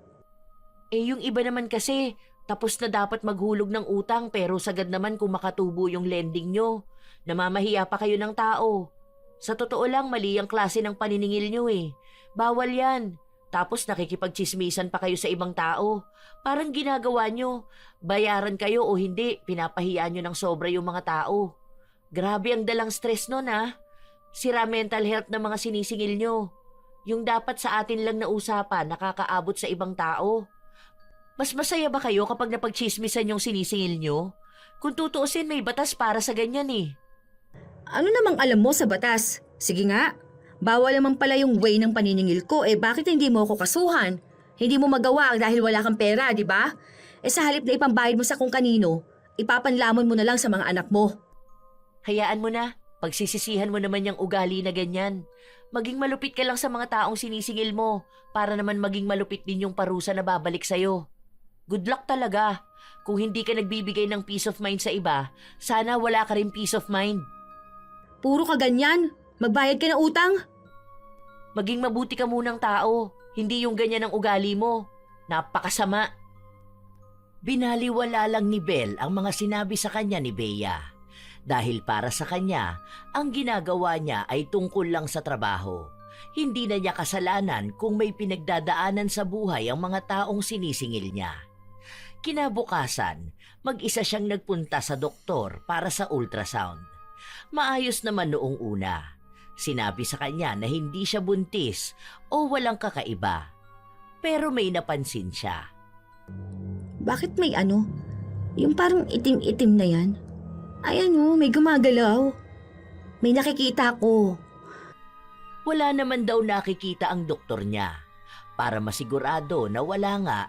Yung iba naman kasi, tapos na dapat maghulog ng utang pero sagad naman kung makatubo yung lending nyo. Namamahiya pa kayo ng tao. Sa totoo lang, mali ang klase ng paniningil nyo eh. Bawal yan. Tapos nakikipagchismisan pa kayo sa ibang tao. Parang ginagawa nyo. Bayaran kayo o hindi, pinapahiya nyo ng sobra yung mga tao. Grabe ang dalang stress nun ha. Sira mental health ng mga sinisingil nyo. Yung dapat sa atin lang na usapan, nakakaabot sa ibang tao. Mas masaya ba kayo kapag napagchismisan yung sinisingil nyo? Kung tutuusin, may batas para sa ganyan eh. Ano namang alam mo sa batas? Sige nga, bawal naman pala yung way ng paniningil ko, bakit hindi mo ako kasuhan? Hindi mo magawa dahil wala kang pera, di ba? Sa halip na ipambayad mo sa kung kanino, ipapanlamon mo na lang sa mga anak mo. Hayaan mo na, pagsisisihan mo naman yung ugali na ganyan. Maging malupit ka lang sa mga taong sinisingil mo para naman maging malupit din yung parusa na babalik sa'yo. Good luck talaga. Kung hindi ka nagbibigay ng peace of mind sa iba, sana wala ka rin peace of mind. Puro ka ganyan, magbayad ka na utang. Maging mabuti ka munang tao, hindi yung ganyan ang ugali mo. Napakasama. Binaliwala lang ni Belle ang mga sinabi sa kanya ni Bea. Dahil para sa kanya, ang ginagawa niya ay tungkol lang sa trabaho. Hindi na niya kasalanan kung may pinagdadaanan sa buhay ang mga taong sinisingil niya. Kinabukasan, mag-isa siyang nagpunta sa doktor para sa ultrasound. Maayos naman noong una. Sinabi sa kanya na hindi siya buntis o walang kakaiba. Pero may napansin siya. Bakit may ano? Yung parang itim-itim na yan? Ay may gumagalaw. May nakikita ko. Wala naman daw nakikita ang doktor niya. Para masigurado na wala nga,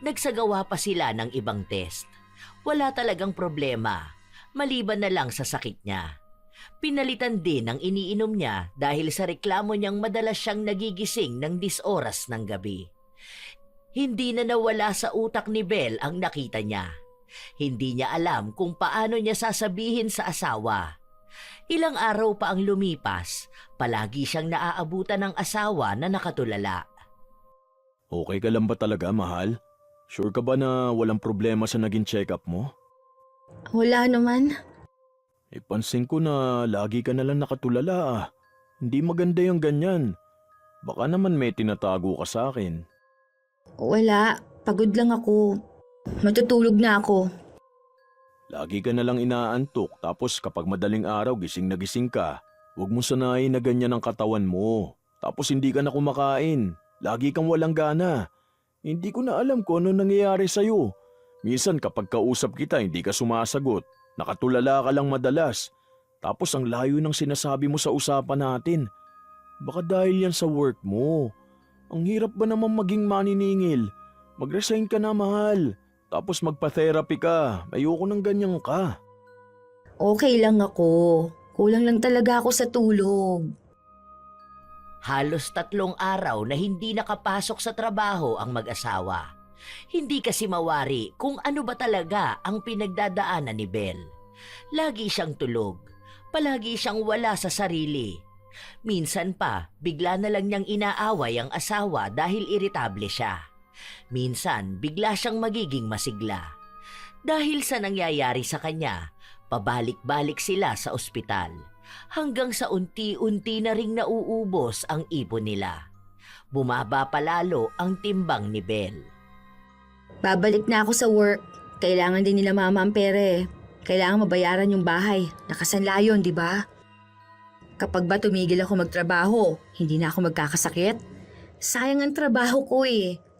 nagsagawa pa sila ng ibang test. Wala talagang problema, maliban na lang sa sakit niya. Pinalitan din ang iniinom niya dahil sa reklamo niyang madalas siyang nagigising ng 10 oras ng gabi. Hindi na nawala sa utak ni Belle ang nakita niya. Hindi niya alam kung paano niya sasabihin sa asawa. Ilang araw pa ang lumipas, palagi siyang naaabutan ng asawa na nakatulala. Okay ka lang ba talaga, mahal? Sure ka ba na walang problema sa naging check-up mo? Wala naman. Pansin ko na lagi ka na lang nakatulala ah. Hindi maganda yung ganyan. Baka naman may tinatago ka sa akin. Wala, pagod lang ako. Matutulog na ako. Lagi ka na lang inaantok tapos kapag madaling araw gising na gising ka. Huwag mo sanayin na ganyan ang katawan mo. Tapos hindi ka na kumakain. Lagi kang walang gana. Hindi ko na alam kung ano nangyayari sa'yo. Minsan kapag kausap kita hindi ka sumasagot. Nakatulala ka lang madalas. Tapos ang layo ng sinasabi mo sa usapan natin. Baka dahil yan sa work mo. Ang hirap ba naman maging maniningil? Mag-resign ka na, mahal. Tapos magpa-therapy ka. Ayoko ng ganyan ka. Okay lang ako. Kulang lang talaga ako sa tulog. Halos 3 araw na hindi nakapasok sa trabaho ang mag-asawa. Hindi kasi mawari kung ano ba talaga ang pinagdadaanan ni Belle. Lagi siyang tulog. Palagi siyang wala sa sarili. Minsan pa, bigla na lang niyang inaaway ang asawa dahil iritable siya. Minsan, bigla siyang magiging masigla. Dahil sa nangyayari sa kanya, pabalik-balik sila sa ospital. Hanggang sa unti-unti na ring nauubos ang ipon nila. Bumaba palalo ang timbang ni Belle. Babalik na ako sa work. Kailangan din nila mama ang pera. Kailangan mabayaran yung bahay. Nakasanla yun, di ba? Kapag ba tumigil ako magtrabaho, hindi na ako magkakasakit? Sayang ang trabaho ko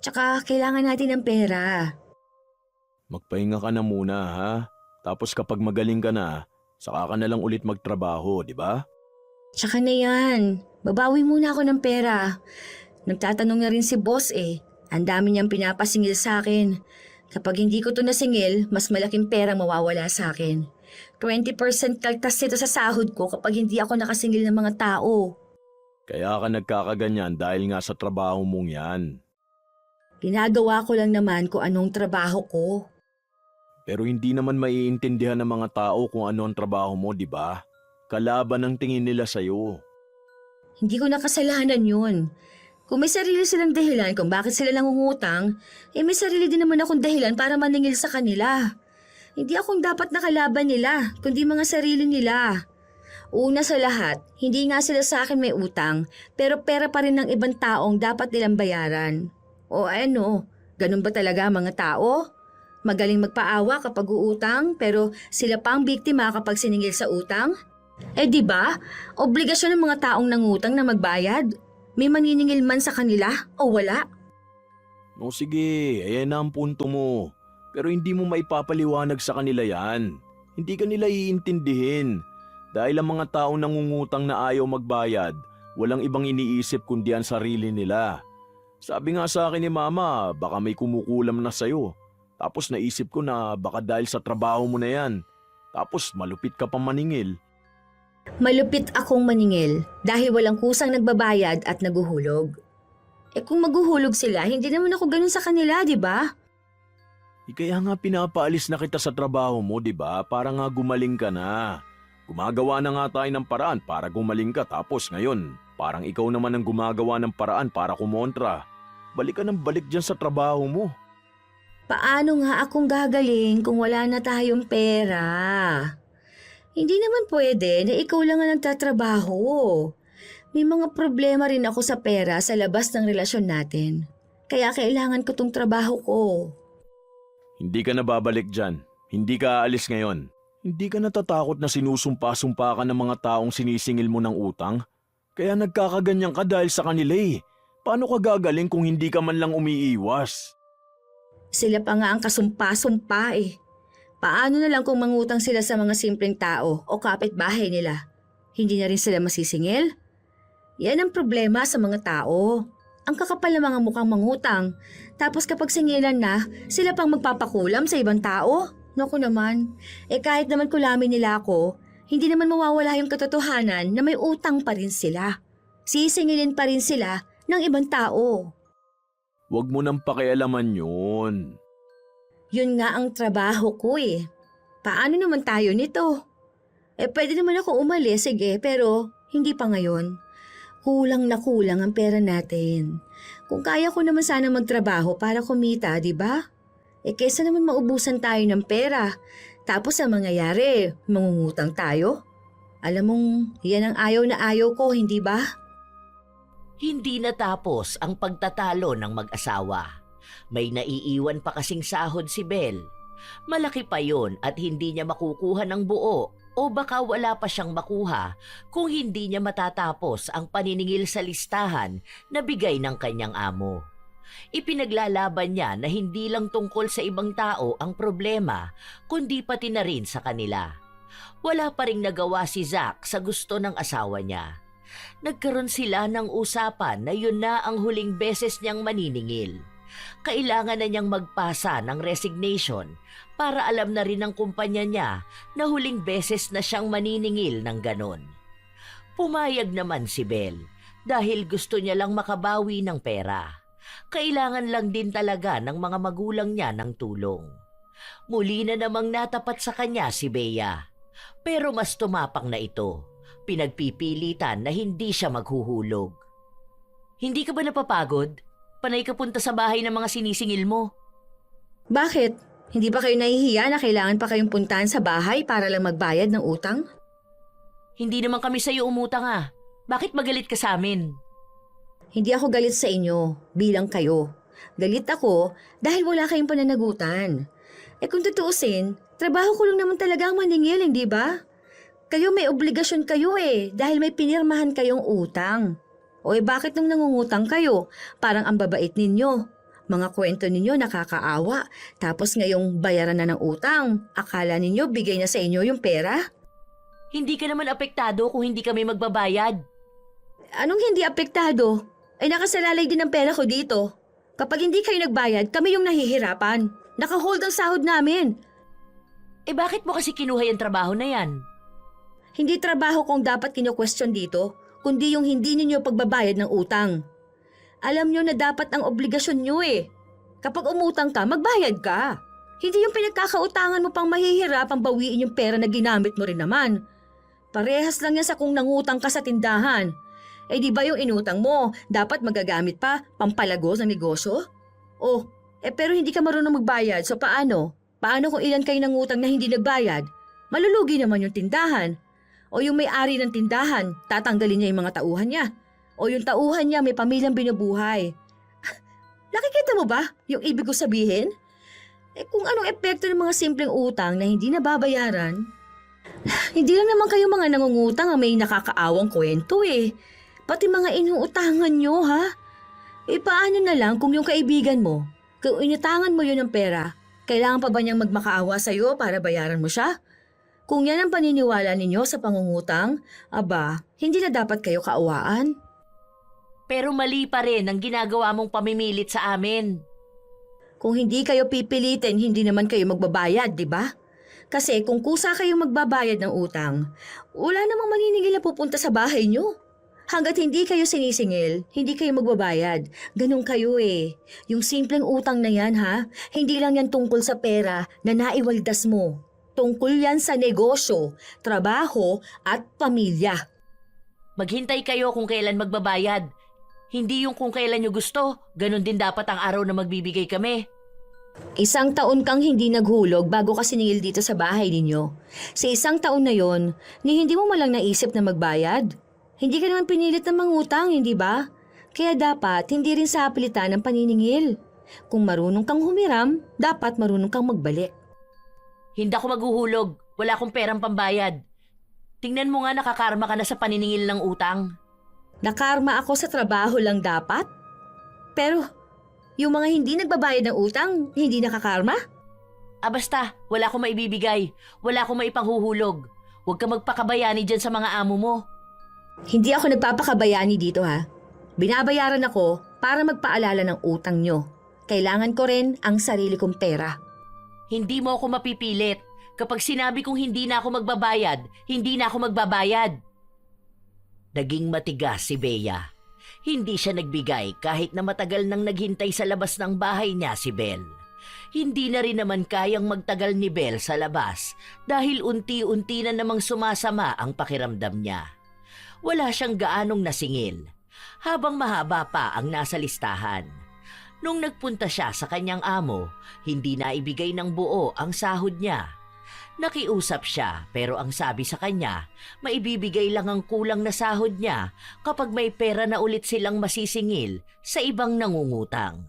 Tsaka kailangan natin ng pera. Magpahinga ka na muna ha. Tapos kapag magaling ka na, saka ka na lang ulit magtrabaho, di ba? Tsaka na yan, babawi muna ako ng pera. Nagtatanong na rin si boss eh. Ang dami niyang pinapasingil sa akin. Kapag hindi ko to nasingil, mas malaking pera mawawala sa akin. 20% kaltas nito sa sahod ko kapag hindi ako nakasingil ng mga tao. Kaya ka nagkakaganyan dahil nga sa trabaho mong yan. Ginagawa ko lang naman kung anong trabaho ko. Pero hindi naman maiintindihan ng mga tao kung ano ang trabaho mo, di ba? Kalaban ang tingin nila sa'yo. Hindi ko nakasalanan yun. Kung may sarili silang dahilan kung bakit sila nangungutang, may sarili din naman akong dahilan para maningil sa kanila. Hindi akong dapat nakalaban nila, kundi mga sarili nila. Una sa lahat, hindi nga sila sa akin may utang, pero pera pa rin ng ibang taong dapat nilang bayaran. O ano, ganun ba talaga mga tao? Magaling magpaawa kapag uutang, pero sila pa ang biktima kapag siningil sa utang? Eh di ba? Obligasyon ng mga taong nangutang na magbayad. May maniningil man sa kanila o wala. O sige, ayan na ang punto mo. Pero hindi mo maipapaliwanag sa kanila yan. Hindi ka nila iintindihin. Dahil ang mga taong nangungutang na ayaw magbayad, walang ibang iniisip kundi ang sarili nila. Sabi nga sa akin ni Mama, baka may kumukulam na sa'yo. Tapos naisip ko na baka dahil sa trabaho mo na yan. Tapos malupit ka pa maningil. Malupit akong maningil dahil walang kusang nagbabayad at naguhulog. Eh kung maguhulog sila, hindi naman ako ganun sa kanila, di ba? Kaya nga pinapaalis na kita sa trabaho mo, di ba? Para nga gumaling ka na. Gumagawa na nga tayo ng paraan para gumaling ka tapos ngayon, parang ikaw naman ang gumagawa ng paraan para kumontra. Balik ka ng balik dyan sa trabaho mo. Paano nga akong gagaling kung wala na tayong pera? Hindi naman pwede na ikaw lang ang nagtatrabaho. May mga problema rin ako sa pera sa labas ng relasyon natin. Kaya kailangan ko tong trabaho ko. Hindi ka na babalik dyan. Hindi ka aalis ngayon. Hindi ka natatakot na sinusumpa-sumpa ka ng mga taong sinisingil mo ng utang? Kaya nagkakaganyan ka dahil sa kanila eh. Paano ka gagaling kung hindi ka man lang umiiwas? Sila pa nga ang kasumpa-sumpa eh. Paano na lang kung mangutang sila sa mga simpleng tao o kapitbahay nila? Hindi na rin sila masisingil? Yan ang problema sa mga tao. Ang kakapal ng mga mukhang mangutang. Tapos kapag singilan na, sila pang magpapakulam sa ibang tao? Naku naman, kahit naman kulamin nila ako, hindi naman mawawala yung katotohanan na may utang pa rin sila. Sisingilin pa rin sila ng ibang tao. Huwag mo nang pakialaman yun. Yun nga ang trabaho ko eh. Paano naman tayo nito? Pwede naman ako umalis, sige, pero hindi pa ngayon. Kulang na kulang ang pera natin. Kung kaya ko naman sana magtrabaho para kumita, di ba? Kesa naman maubusan tayo ng pera. Tapos ang mangyayari, mangungutang tayo. Alam mong, yan ang ayaw na ayaw ko, hindi ba? Hindi natapos ang pagtatalo ng mag-asawa. May naiiwan pa kasing sahod si Bel. Malaki pa yon at hindi niya makukuha ng buo o baka wala pa siyang makuha kung hindi niya matatapos ang paniningil sa listahan na bigay ng kanyang amo. Ipinaglalaban niya na hindi lang tungkol sa ibang tao ang problema kundi pati na rin sa kanila. Wala pa ring nagawa si Zack sa gusto ng asawa niya. Nagkaroon sila ng usapan na yun na ang huling beses niyang maniningil. Kailangan na niyang magpasa ng resignation para alam na rin ng kumpanya niya na huling beses na siyang maniningil ng ganon. Pumayag naman si Bel dahil gusto niya lang makabawi ng pera. Kailangan lang din talaga ng mga magulang niya ng tulong. Muli na namang natapat sa kanya si Bea. Pero mas tumapang na ito. Pinagpipilitan na hindi siya maghuhulog. Hindi ka ba napapagod? Panay ka punta sa bahay ng mga sinisingil mo. Bakit? Hindi ba kayo nahihiya na kailangan pa kayong puntahan sa bahay para lang magbayad ng utang? Hindi naman kami sa'yo umutang ah. Bakit magalit ka sa amin? Hindi ako galit sa inyo, bilang kayo. Galit ako dahil wala kayong pananagutan. Kung tutuusin, trabaho ko lang naman talaga ang maningil, hindi ba? Kayo may obligasyon kayo dahil may pinirmahan kayong utang. O bakit nung nangungutang kayo? Parang ang babait ninyo. Mga kwento ninyo nakakaawa. Tapos ngayong bayaran na ng utang, akala ninyo bigay na sa inyo yung pera? Hindi ka naman apektado kung hindi kami magbabayad. Anong hindi apektado? Ay nakasalalay din ang pera ko dito. Kapag hindi kayo nagbayad, kami yung nahihirapan. Naka-hold ang sahod namin. Eh bakit mo kasi kinuha yung trabaho na yan? Hindi trabaho kong dapat kino-question dito, kundi yung hindi ninyo pagbabayad ng utang. Alam nyo na dapat ang obligasyon nyo eh. Kapag umutang ka, magbayad ka. Hindi yung pinagkakautangan mo pang mahihirapang bawiin yung pera na ginamit mo rin naman. Parehas lang yan sa kung nangutang ka sa tindahan. Eh di ba yung inutang mo, dapat magagamit pa, pampalagos ng negosyo? Oh, pero hindi ka marunong magbayad, so paano? Paano kung ilan kayo nangutang na hindi nagbayad? Malulugi naman yung tindahan. O yung may-ari ng tindahan, tatanggalin niya yung mga tauhan niya. O yung tauhan niya may pamilyang binubuhay. Nakikita mo ba yung ibig ko sabihin? Kung anong epekto ng mga simpleng utang na hindi nababayaran, hindi lang naman kayo mga nangungutang ang may nakakaawang kwento eh. Pati mga inuutangan nyo ha? Paano na lang kung yung kaibigan mo, kung inutangan mo yun ng pera, kailangan pa ba niyang magmakaawa sa'yo para bayaran mo siya? Kung yan ang paniniwala ninyo sa pangungutang, aba, hindi na dapat kayo kaawaan. Pero mali pa rin ang ginagawa mong pamimilit sa amin. Kung hindi kayo pipilitin, hindi naman kayo magbabayad, di ba? Kasi kung kusa kayong magbabayad ng utang, wala namang maniningil na pupunta sa bahay nyo. Hanggat hindi kayo sinisingil, hindi kayo magbabayad. Ganun kayo eh. Yung simpleng utang na yan ha, hindi lang yan tungkol sa pera na naiwaldas mo. Tungkol yan sa negosyo, trabaho at pamilya. Maghintay kayo kung kailan magbabayad. Hindi yung kung kailan nyo gusto, ganun din dapat ang araw na magbibigay kami. 1 taon kang hindi naghulog bago ka siningil dito sa bahay ninyo. Sa 1 taon na yon, hindi mo malang naisip na magbayad. Hindi ka naman pinilit na mangutang, hindi ba? Kaya dapat hindi rin sa pilitan ng paniningil. Kung marunong kang humiram, dapat marunong kang magbalik. Hindi ako maghuhulog. Wala akong perang pambayad. Tingnan mo nga nakakarma ka na sa paniningil ng utang. Nakarma ako sa trabaho lang dapat? Pero yung mga hindi nagbabayad ng utang, hindi nakakarma? Basta, wala akong maibibigay. Wala akong maipanghuhulog. Huwag ka magpakabayani dyan sa mga amo mo. Hindi ako nagpapakabayani dito ha. Binabayaran ako para magpaalala ng utang nyo. Kailangan ko rin ang sarili kong pera. Hindi mo ako mapipilit. Kapag sinabi kong hindi na ako magbabayad, hindi na ako magbabayad. Naging matigas si Bea. Hindi siya nagbigay kahit na matagal nang naghintay sa labas ng bahay niya si Bel. Hindi na rin naman kayang magtagal ni Bel sa labas dahil unti-unti na namang sumasama ang pakiramdam niya. Wala siyang gaanong nasingil, habang mahaba pa ang nasa listahan. Nung nagpunta siya sa kanyang amo, hindi na ibigay ng buo ang sahod niya. Nakiusap siya pero ang sabi sa kanya, maibibigay lang ang kulang na sahod niya kapag may pera na ulit silang masisingil sa ibang nangungutang.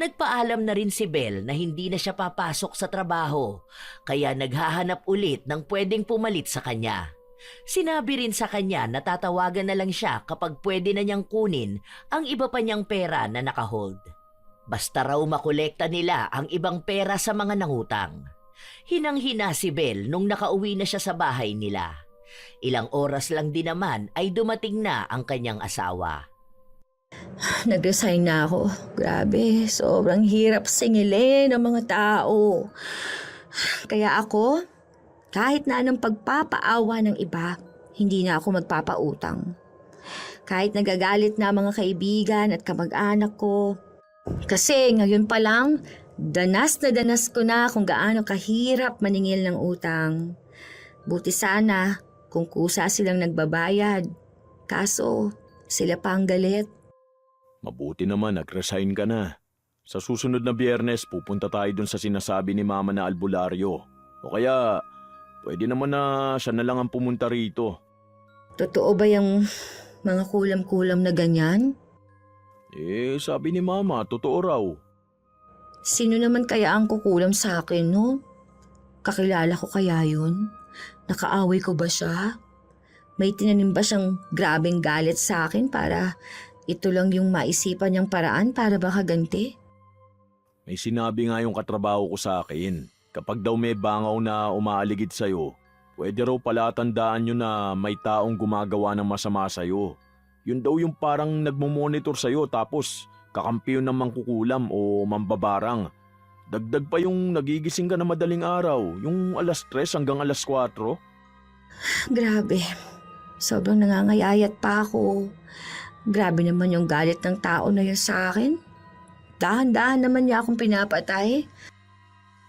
Nagpaalam na rin si Bel na hindi na siya papasok sa trabaho, kaya naghahanap ulit ng pwedeng pumalit sa kanya. Sinabi rin sa kanya na tatawagan na lang siya kapag pwede na niyang kunin ang iba pa niyang pera na nakahold. Basta raw makolekta nila ang ibang pera sa mga nangutang. Hinang-hina si Bel nung nakauwi na siya sa bahay nila. Ilang oras lang din naman ay dumating na ang kanyang asawa. Nag-resign na ako. Grabe, sobrang hirap singilin ng mga tao. Kaya ako, kahit na anong pagpapaawa ng iba, hindi na ako magpapautang. Kahit nagagalit na mga kaibigan at kamag-anak ko. Kasi ngayon pa lang, danas na danas ko na kung gaano kahirap maningil ng utang. Buti sana kung kusa silang nagbabayad. Kaso, sila pa ang galit. Mabuti naman nag-resign ka na. Sa susunod na Biyernes pupunta tayo dun sa sinasabi ni Mama na albularyo. O kaya, pwede naman na siya na lang ang pumunta rito. Totoo ba yung mga kulam-kulam na ganyan? Sabi ni Mama, totoo raw. Sino naman kaya ang kukulam sa akin, no? Kakilala ko kaya yun? Nakaaway ko ba siya? May tinanim ba siyang grabeng galit sa akin para ito lang yung maisipan niyang paraan para makaganti? May sinabi nga yung katrabaho ko sa akin. Kapag daw may bangaw na umaaligid sa'yo, Pwede raw palatandaan nyo na may taong gumagawa ng masama sa'yo. Yun daw yung parang nagmumonitor sa'yo tapos kakampi yun ng mangkukulam o mambabarang. Dagdag pa yung nagigising ka na madaling araw, yung alas 3 hanggang alas 4. Grabe. Sobrang nangangayayat pa ako. Grabe naman yung galit ng tao na yun sa akin. Dahan-dahan naman niya akong pinapatay.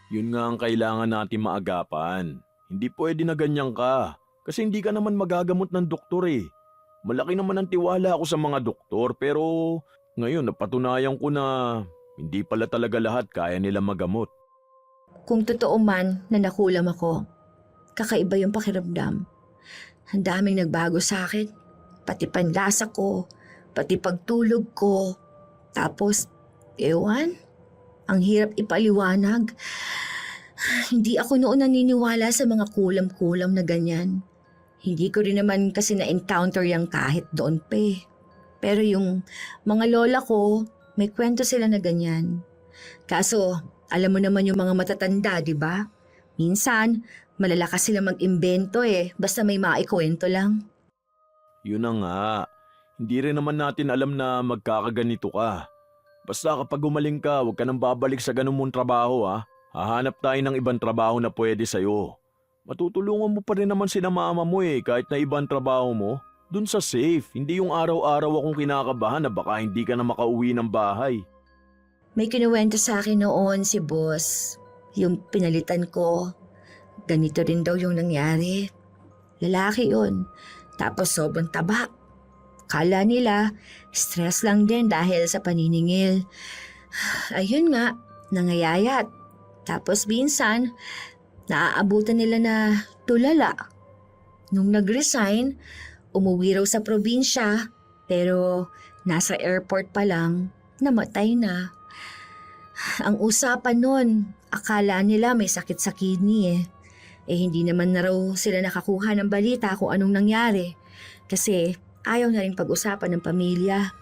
Yun nga ang kailangan natin maagapan. Hindi pwede na ganyan ka. Kasi hindi ka naman magagamot ng doktor eh. Malaki naman ang tiwala ako sa mga doktor pero ngayon napatunayan ko na hindi pala talaga lahat kaya nila magamot. Kung totoo man na nakulam ako, kakaiba yung pakiramdam. Ang daming nagbago sa akin. Pati panlasa ko, pati pagtulog ko. Tapos, ewan, ang hirap ipaliwanag. Hindi ako noon naniniwala sa mga kulam-kulam na ganyan. Hindi ko rin naman kasi na-encounter yung kahit doon pa eh. Pero yung mga lola ko, may kwento sila na ganyan. Kaso, alam mo naman yung mga matatanda, di ba? Minsan, malalakas sila mag-imbento eh, basta may maikwento lang. Yun na nga. Hindi rin naman natin alam na magkakaganito ka. Basta kapag gumaling ka, huwag ka nang babalik sa ganun mong trabaho ha. Hahanap tayo ng ibang trabaho na pwede sa'yo. Matutulungan mo pa rin naman sina mama mo eh kahit na ibang trabaho mo. Dun sa safe, hindi yung araw-araw akong kinakabahan na baka hindi ka na makauwi ng bahay. May kinuwento sa akin noon si boss. Yung pinalitan ko, ganito rin daw yung nangyari. Lalaki yun, tapos sobrang taba. Kala nila, stress lang din dahil sa paniningil. Ayun nga, nangayayat. Tapos minsan, naaabutan nila na tulala. Nung nag-resign, umuwi raw sa probinsya, pero nasa airport pa lang, namatay na. Ang usapan nun, akala nila may sakit sa kidney eh. Eh hindi naman na raw sila nakakuha ng balita kung anong nangyari. Kasi ayaw na rin pag-usapan ng pamilya.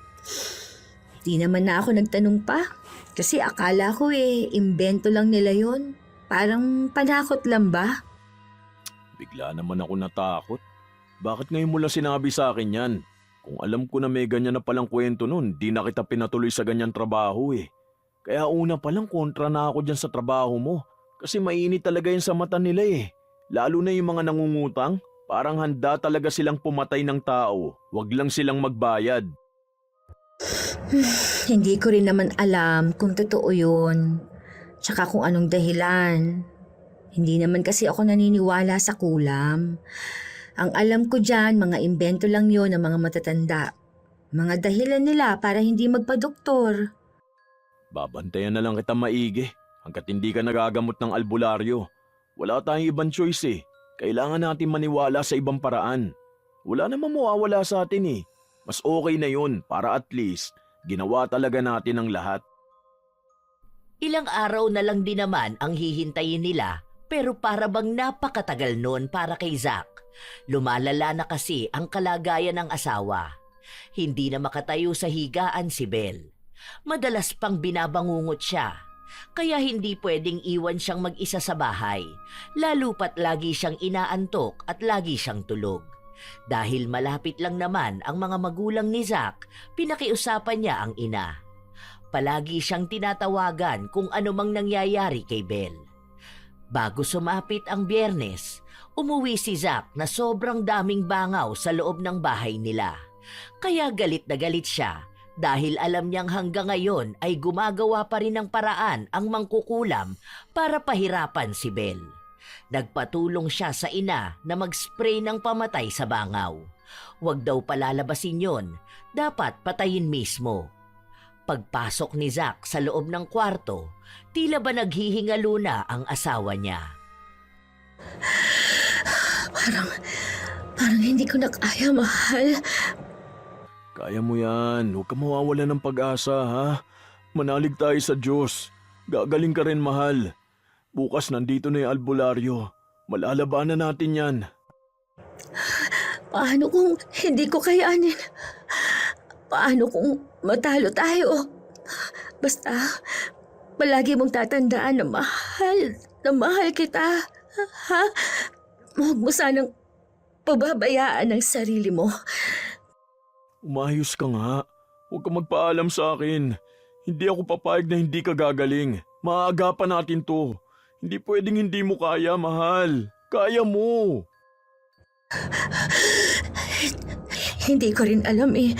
Di naman na ako nagtanong pa. Kasi akala ko imbento lang nila yon. Parang panakot lang ba? Bigla naman ako natakot. Bakit ngayon mo lang sinabi sa akin yan? Kung alam ko na may ganyan na palang kwento nun, di na kita pinatuloy sa ganyan trabaho eh. Kaya una pa lang kontra na ako dyan sa trabaho mo. Kasi mainit talaga yun sa mata nila eh. Lalo na yung mga nangungutang, parang handa talaga silang pumatay ng tao. Wag lang silang magbayad. Hindi ko rin naman alam kung totoo yun. Tsaka kung anong dahilan. Hindi naman kasi ako naniniwala sa kulam. Ang alam ko dyan, mga imbento lang yon ng mga matatanda. Mga dahilan nila para hindi magpa-doktor. Babantayan na lang kita maigi hanggat hindi ka nagagamot ng albularyo. Wala tayong ibang choice eh. Kailangan natin maniwala sa ibang paraan. Wala namang mawawala sa atin eh. Mas okay na yun para at least ginawa talaga natin ang lahat. Ilang araw na lang din naman ang hihintayin nila pero para bang napakatagal noon para kay Zack. Lumalala na kasi ang kalagayan ng asawa. Hindi na makatayo sa higaan si Belle. Madalas pang binabangungot siya. Kaya hindi pwedeng iwan siyang mag-isa sa bahay. Lalo pat lagi siyang inaantok at lagi siyang tulog. Dahil malapit lang naman ang mga magulang ni Zack, pinakiusapan niya ang ina. Palagi siyang tinatawagan kung ano mang nangyayari kay Belle. Bago sumapit ang Biyernes, umuwi si Zack na sobrang daming bangaw sa loob ng bahay nila. Kaya galit na galit siya dahil alam niyang hanggang ngayon ay gumagawa pa rin ng paraan ang mangkukulam para pahirapan si Belle. Nagpatulong siya sa ina na mag-spray ng pamatay sa bangaw. Huwag daw palalabasin yon, dapat patayin mismo. Pagpasok ni Zack sa loob ng kwarto, tila ba naghihingalo na ang asawa niya. Parang hindi ko na kaya, mahal. Kaya mo yan. Huwag ka mawawala ng pag-asa ha. Manalig tayo sa Diyos. Gagaling ka rin mahal. Bukas nandito na yung albularyo. Malalabanan natin yan. Paano kung hindi ko kayanin? Paano kung matalo tayo? Basta, palagi mong tatandaan na mahal kita. Ha? Huwag mo sanang pababayaan ang sarili mo. Umayos ka nga. Huwag ka magpaalam sa akin. Hindi ako papayag na hindi ka gagaling. Maaagapan natin to. Hindi pwedeng hindi mo kaya, mahal. Kaya mo. Hindi ko rin alam eh.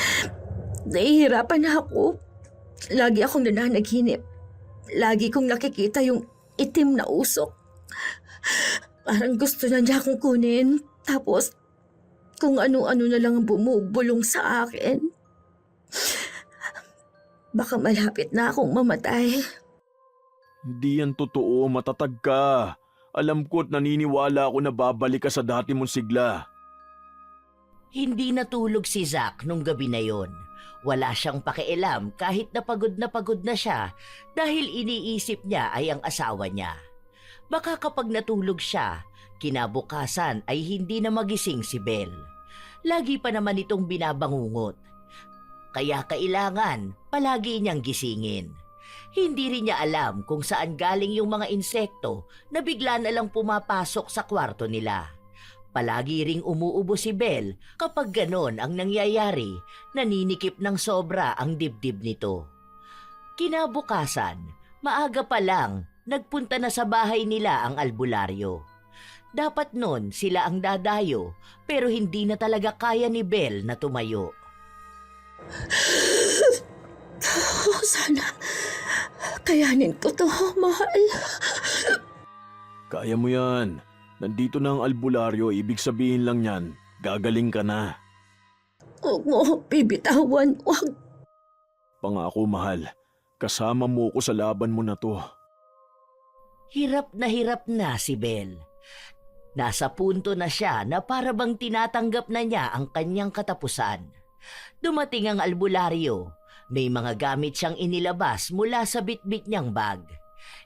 Nahihirapan na ako. Lagi akong nananaginip. Lagi kong nakikita yung itim na usok. Parang gusto na niya akong kunin. Tapos, kung ano-ano na lang ang bumubulong sa akin. Baka malapit na akong mamatay. Hindi yan totoo, matatag ka. Alam ko't naniniwala ako na babalik ka sa dati mong sigla. Hindi natulog si Zack nung gabi na yon. Wala siyang pakialam kahit na pagod na siya dahil iniisip niya ay ang asawa niya. Baka kapag natulog siya, kinabukasan ay hindi na magising si Belle. Lagi pa naman itong binabangungot. Kaya kailangan palagi niyang gisingin. Hindi rin niya alam kung saan galing yung mga insekto na bigla na lang pumapasok sa kwarto nila. Palagi ring umuubo si Belle kapag ganon ang nangyayari, naninikip ng sobra ang dibdib nito. Kinabukasan, maaga pa lang, nagpunta na sa bahay nila ang albularyo. Dapat nun sila ang dadayo pero hindi na talaga kaya ni Belle na tumayo. Sana kayanin ko to, mahal. Kaya mo yan. Nandito na ang albularyo, ibig sabihin lang yan, gagaling ka na. Huwag mo akong bibitawan. Huwag. Pangako, mahal. Kasama mo ko sa laban mo na to. Hirap na si Belle. Nasa punto na siya na para bang tinatanggap na niya ang kanyang katapusan. Dumating ang albularyo. May mga gamit siyang inilabas mula sa bitbit niyang bag.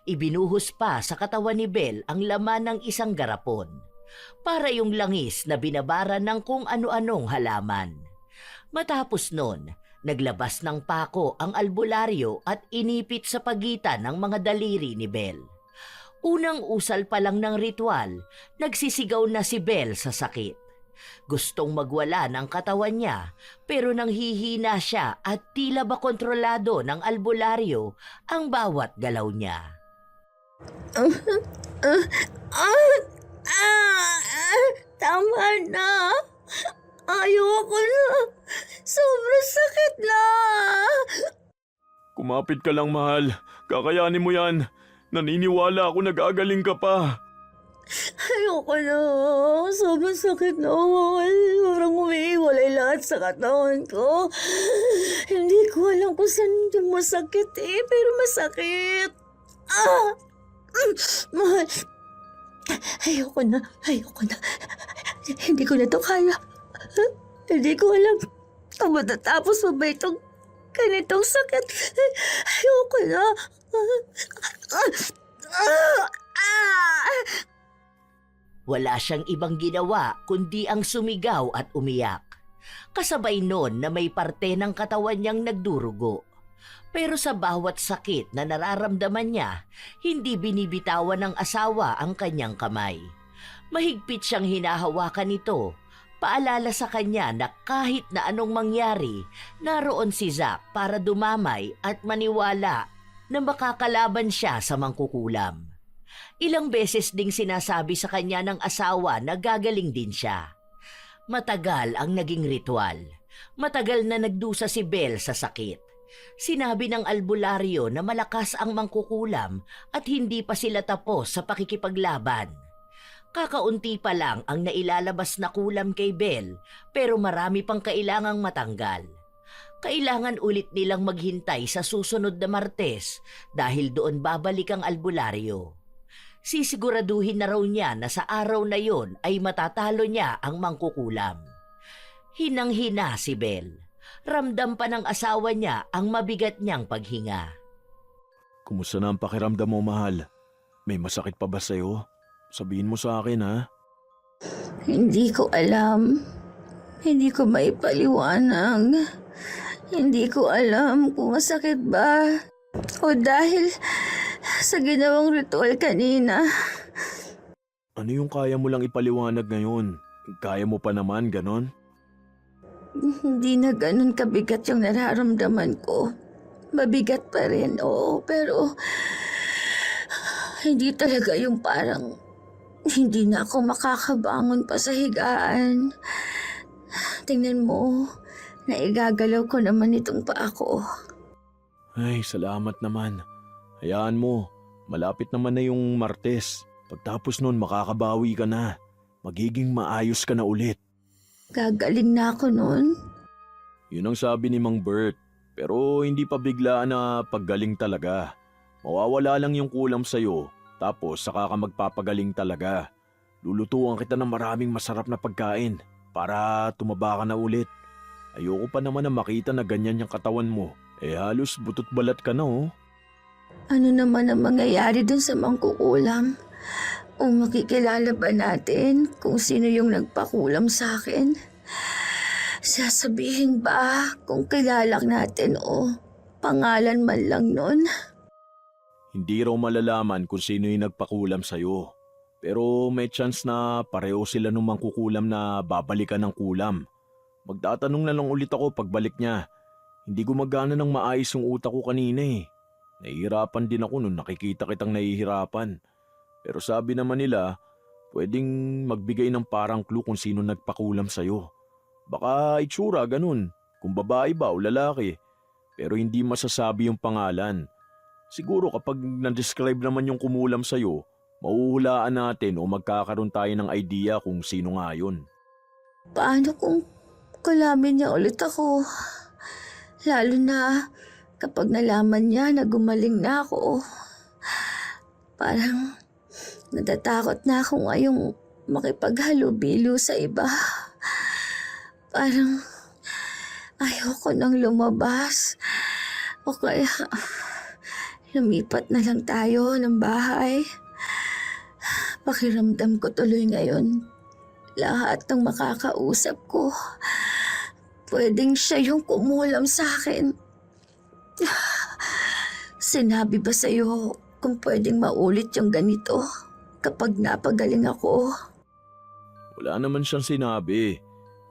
Ibinuhos pa sa katawan ni Belle ang laman ng isang garapon. Para yung langis na binabara ng kung ano-anong halaman. Matapos nun, naglabas ng pako ang albularyo at inipit sa pagitan ng mga daliri ni Belle. Unang usal pa lang ng ritual, nagsisigaw na si Belle sa sakit. Gustong magwala ng katawan niya pero nanghihina siya at tila ba kontrolado ng albularyo ang bawat galaw niya. Tama na. Ayoko na. Sobrang sakit na. Kumapit ka lang, mahal. Kakayanin mo yan. Naniniwala ako na gagaling ka pa. Ayoko na. Sobrang sakit na. Parang umiiwalay lahat sa katawan ko. Hindi ko alam kung saan yung masakit eh. Pero masakit. Mahal. Ayoko na. Hindi ko na to kaya. Hindi ko alam kung matatapos mo ba itong ganitong sakit. Ayoko na. Wala siyang ibang ginawa kundi ang sumigaw at umiyak. Kasabay noon na may parte ng katawan niyang nagdurugo. Pero sa bawat sakit na nararamdaman niya, hindi binibitawan ng asawa ang kanyang kamay. Mahigpit siyang hinahawakan nito. Paalala sa kanya na kahit na anong mangyari, naroon si Zack para dumamay at maniwala na makakalaban siya sa mangkukulam. Ilang beses ding sinasabi sa kanya ng asawa na gagaling din siya. Matagal ang naging ritual. Matagal na nagdusa si Belle sa sakit. Sinabi ng albularyo na malakas ang mangkukulam at hindi pa sila tapos sa pakikipaglaban. Kakaunti pa lang ang nailalabas na kulam kay Belle pero marami pang kailangang matanggal. Kailangan ulit nilang maghintay sa susunod na Martes dahil doon babalik ang albularyo. Sisiguraduhin na raw niya na sa araw na yon ay matatalo niya ang mangkukulam. Hinang-hina si Belle. Ramdam pa ng asawa niya ang mabigat niyang paghinga. Kumusta na ang pakiramdam mo, mahal? May masakit pa ba sa'yo? Sabihin mo sa akin, ha? Hindi ko alam. Hindi ko maipaliwanag. Hindi ko alam kung masakit ba o dahil sa ginawang ritual kanina. Ano yung kaya mo lang ipaliwanag ngayon? Kaya mo pa naman, ganon? Hindi na ganun kabigat yung nararamdaman ko. Mabigat pa rin, oo, pero hindi talaga yung parang hindi na ako makakabangon pa sa higaan. Tingnan mo, naigagalaw ko naman itong paa ko. Ay, salamat naman. Hayaan mo, malapit naman na yung Martes. Pagtapos nun, makakabawi ka na. Magiging maayos ka na ulit. Gagaling na ako nun. Yun ang sabi ni Mang Bert. Pero hindi pa biglaan na paggaling talaga. Mawawala lang yung kulam sa'yo, tapos saka ka magpapagaling talaga. Lulutuan kita ng maraming masarap na pagkain para tumaba ka na ulit. Ayoko pa naman na makita na ganyan yung katawan mo. Halos butot balat ka na oh. Ano naman ang mangyayari dun sa mangkukulam? O makikilala ba natin kung sino yung nagpakulam sa akin? Sasabihin ba kung kilala natin o pangalan man lang nun? Hindi raw malalaman kung sino yung nagpakulam sa'yo. Pero may chance na pareho sila nung mangkukulam na babalikan ng kulam. Magtatanong na lang ulit ako pagbalik niya. Hindi gumagana ng maayos yung utak ko kanina eh. Nahihirapan din ako nung nakikita kitang nahihirapan. Pero sabi naman nila, pwedeng magbigay ng parang clue kung sino nagpakulam sa'yo. Baka itsura ganun, kung babae ba o lalaki. Pero hindi masasabi yung pangalan. Siguro kapag na-describe naman yung kumulam sa'yo, mahuhulaan natin o magkakaroon tayo ng idea kung sino nga yun. Paano kung kalamin niya ulit ako? Lalo na kapag nalaman niya na gumaling na ako. Parang natatakot na ako ngayong makipaghalubilo sa iba. Parang ayoko nang lumabas. O kaya lumipat na lang tayo ng bahay. Pakiramdam ko tuloy ngayon. Lahat ng makakausap ko, pwedeng siya yung kumulam sa akin. Sinabi ba sa'yo kung pwedeng maulit yung ganito kapag napagaling ako? Wala naman siyang sinabi.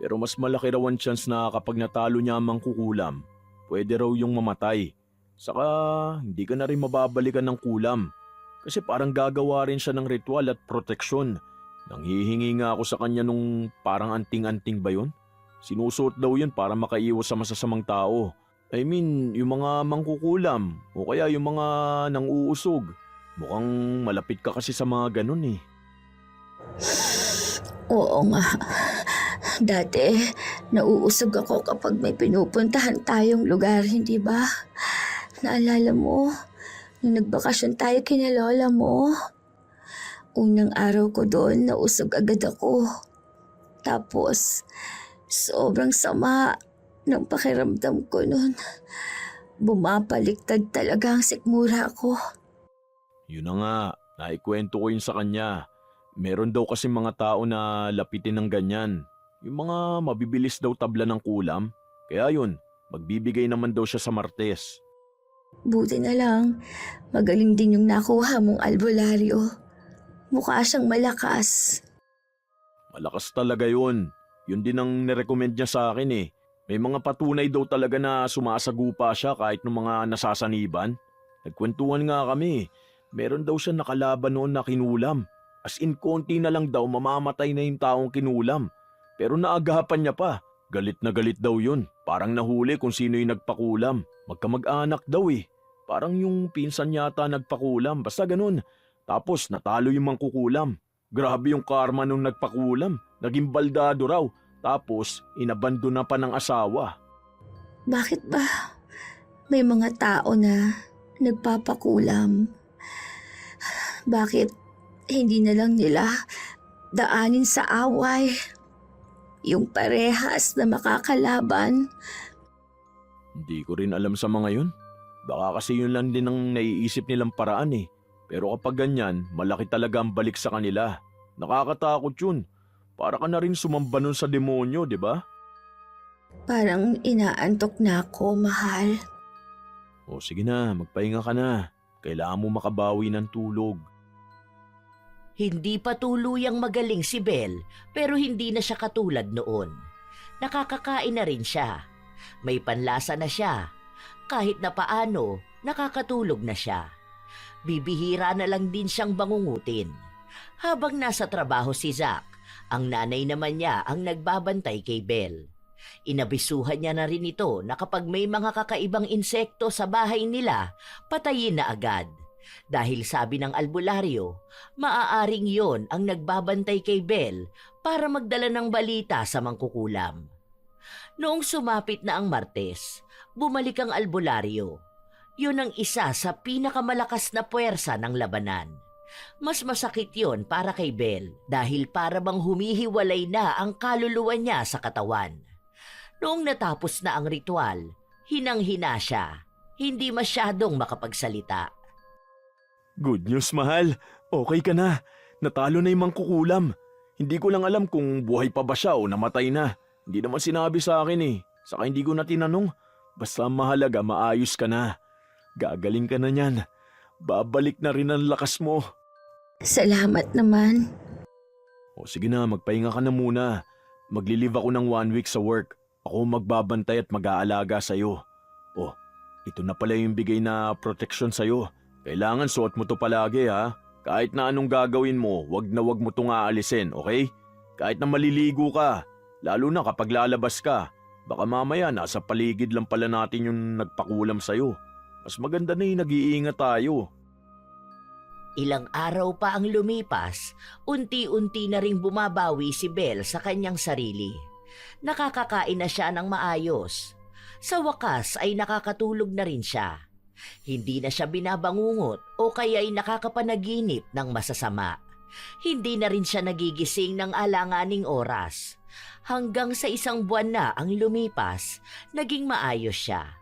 Pero mas malaki raw ang chance na kapag natalo niya ang mangkukulam, pwede raw yung mamatay. Saka hindi ka na rin mababalikan ng kulam. Kasi parang gagawa rin siya ng ritual at proteksyon. Nanghihingi nga ako sa kanya nung parang anting-anting ba yun? Sinusuot daw yun para makaiwas sa masasamang tao. I mean, yung mga mangkukulam o kaya yung mga nang-uusog. Mukhang malapit ka kasi sa mga ganun eh. Oo nga. Dati, nauusog ako kapag may pinupuntahan tayong lugar, hindi ba? Naalala mo, nung nagbakasyon tayo kina lola mo. Unang araw ko doon, nausog agad ako. Tapos, sobrang sama ng pakiramdam ko noon. Bumabaliktad talaga ang sikmura ko. Yun na nga, naikwento ko yun sa kanya. Meron daw kasi mga tao na lapitin ng ganyan. Yung mga mabibilis daw tabla ng kulam. Kaya yun, magbibigay naman daw siya sa Martes. Buti na lang, magaling din yung nakuha mong albularyo. Mukha siyang malakas. Malakas talaga yun. Yun din ang nirecommend niya sa akin eh. May mga patunay daw talaga na sumasagupa siya kahit ng mga nasasaniban. Nagkwentuhan nga kami. Meron daw siya nakalaban noon na kinulam. As in konti na lang daw mamamatay na yung taong kinulam. Pero naagapan niya pa. Galit na galit daw yun. Parang nahuli kung sino yung nagpakulam. Magkamag-anak daw eh. Parang yung pinsan yata nagpakulam. Basta ganun. Tapos natalo yung mangkukulam. Grabe yung karma nung nagpakulam. Naging baldado raw. Tapos inabandona pa ng asawa. Bakit ba may mga tao na nagpapakulam? Bakit hindi na lang nila daanin sa away yung parehas na makakalaban? Hindi ko rin alam sa mga yun. Baka kasi yun lang din ang naiisip nilang paraan eh. Pero kapag ganyan, malaki talaga ang balik sa kanila. Nakakatakot yun. Para ka na rin sumamba nun sa demonyo, di ba? Parang inaantok na ako, mahal. O sige na, magpahinga ka na. Kailangan mo makabawi ng tulog. Hindi pa tuluyang magaling si Belle pero hindi na siya katulad noon. Nakakakain na rin siya. May panlasa na siya. Kahit na paano, nakakatulog na siya. Bibihira na lang din siyang bangungutin. Habang nasa trabaho si Zack, ang nanay naman niya ang nagbabantay kay Belle. Inabisuhan niya na rin ito na kapag may mga kakaibang insekto sa bahay nila, patayin na agad. Dahil sabi ng albularyo, maaaring yon ang nagbabantay kay Belle para magdala ng balita sa mangkukulam. Noong sumapit na ang Martes, bumalik ang albularyo. Yun ang isa sa pinakamalakas na puwersa ng labanan. Mas masakit yon para kay Belle dahil para bang humihiwalay na ang kaluluwa niya sa katawan. Noong natapos na ang ritual, hinang-hina siya, hindi masyadong makapagsalita. Good news, mahal. Okay ka na. Natalo na yung mangkukulam. Hindi ko lang alam kung buhay pa ba siya o namatay na. Hindi naman sinabi sa akin eh. Saka hindi ko na tinanong. Basta mahalaga maayos ka na. Gagaling ka na niyan. Babalik na rin ang lakas mo. Salamat naman. O sige na, magpahinga ka na muna. Maglilive ako ng 1 week sa work. Ako magbabantay at mag-aalaga sa'yo. O, ito na pala yung bigay na proteksyon sa'yo. Kailangan suot mo to palagi ha. Kahit na anong gagawin mo, wag mo itong aalisin, okay? Kahit na maliligo ka, lalo na kapag lalabas ka. Baka mamaya nasa paligid lang pala natin yung nagpakulam sa'yo. Mas maganda na yung nag-iingat tayo. Ilang araw pa ang lumipas, unti-unti na ring bumabawi si Belle sa kanyang sarili. Nakakakain na siya ng maayos. Sa wakas ay nakakatulog na rin siya. Hindi na siya binabangungot o kaya'y nakakapanaginip ng masasama. Hindi na rin siya nagigising ng alanganing oras. Hanggang sa 1 buwan na ang lumipas, naging maayos siya.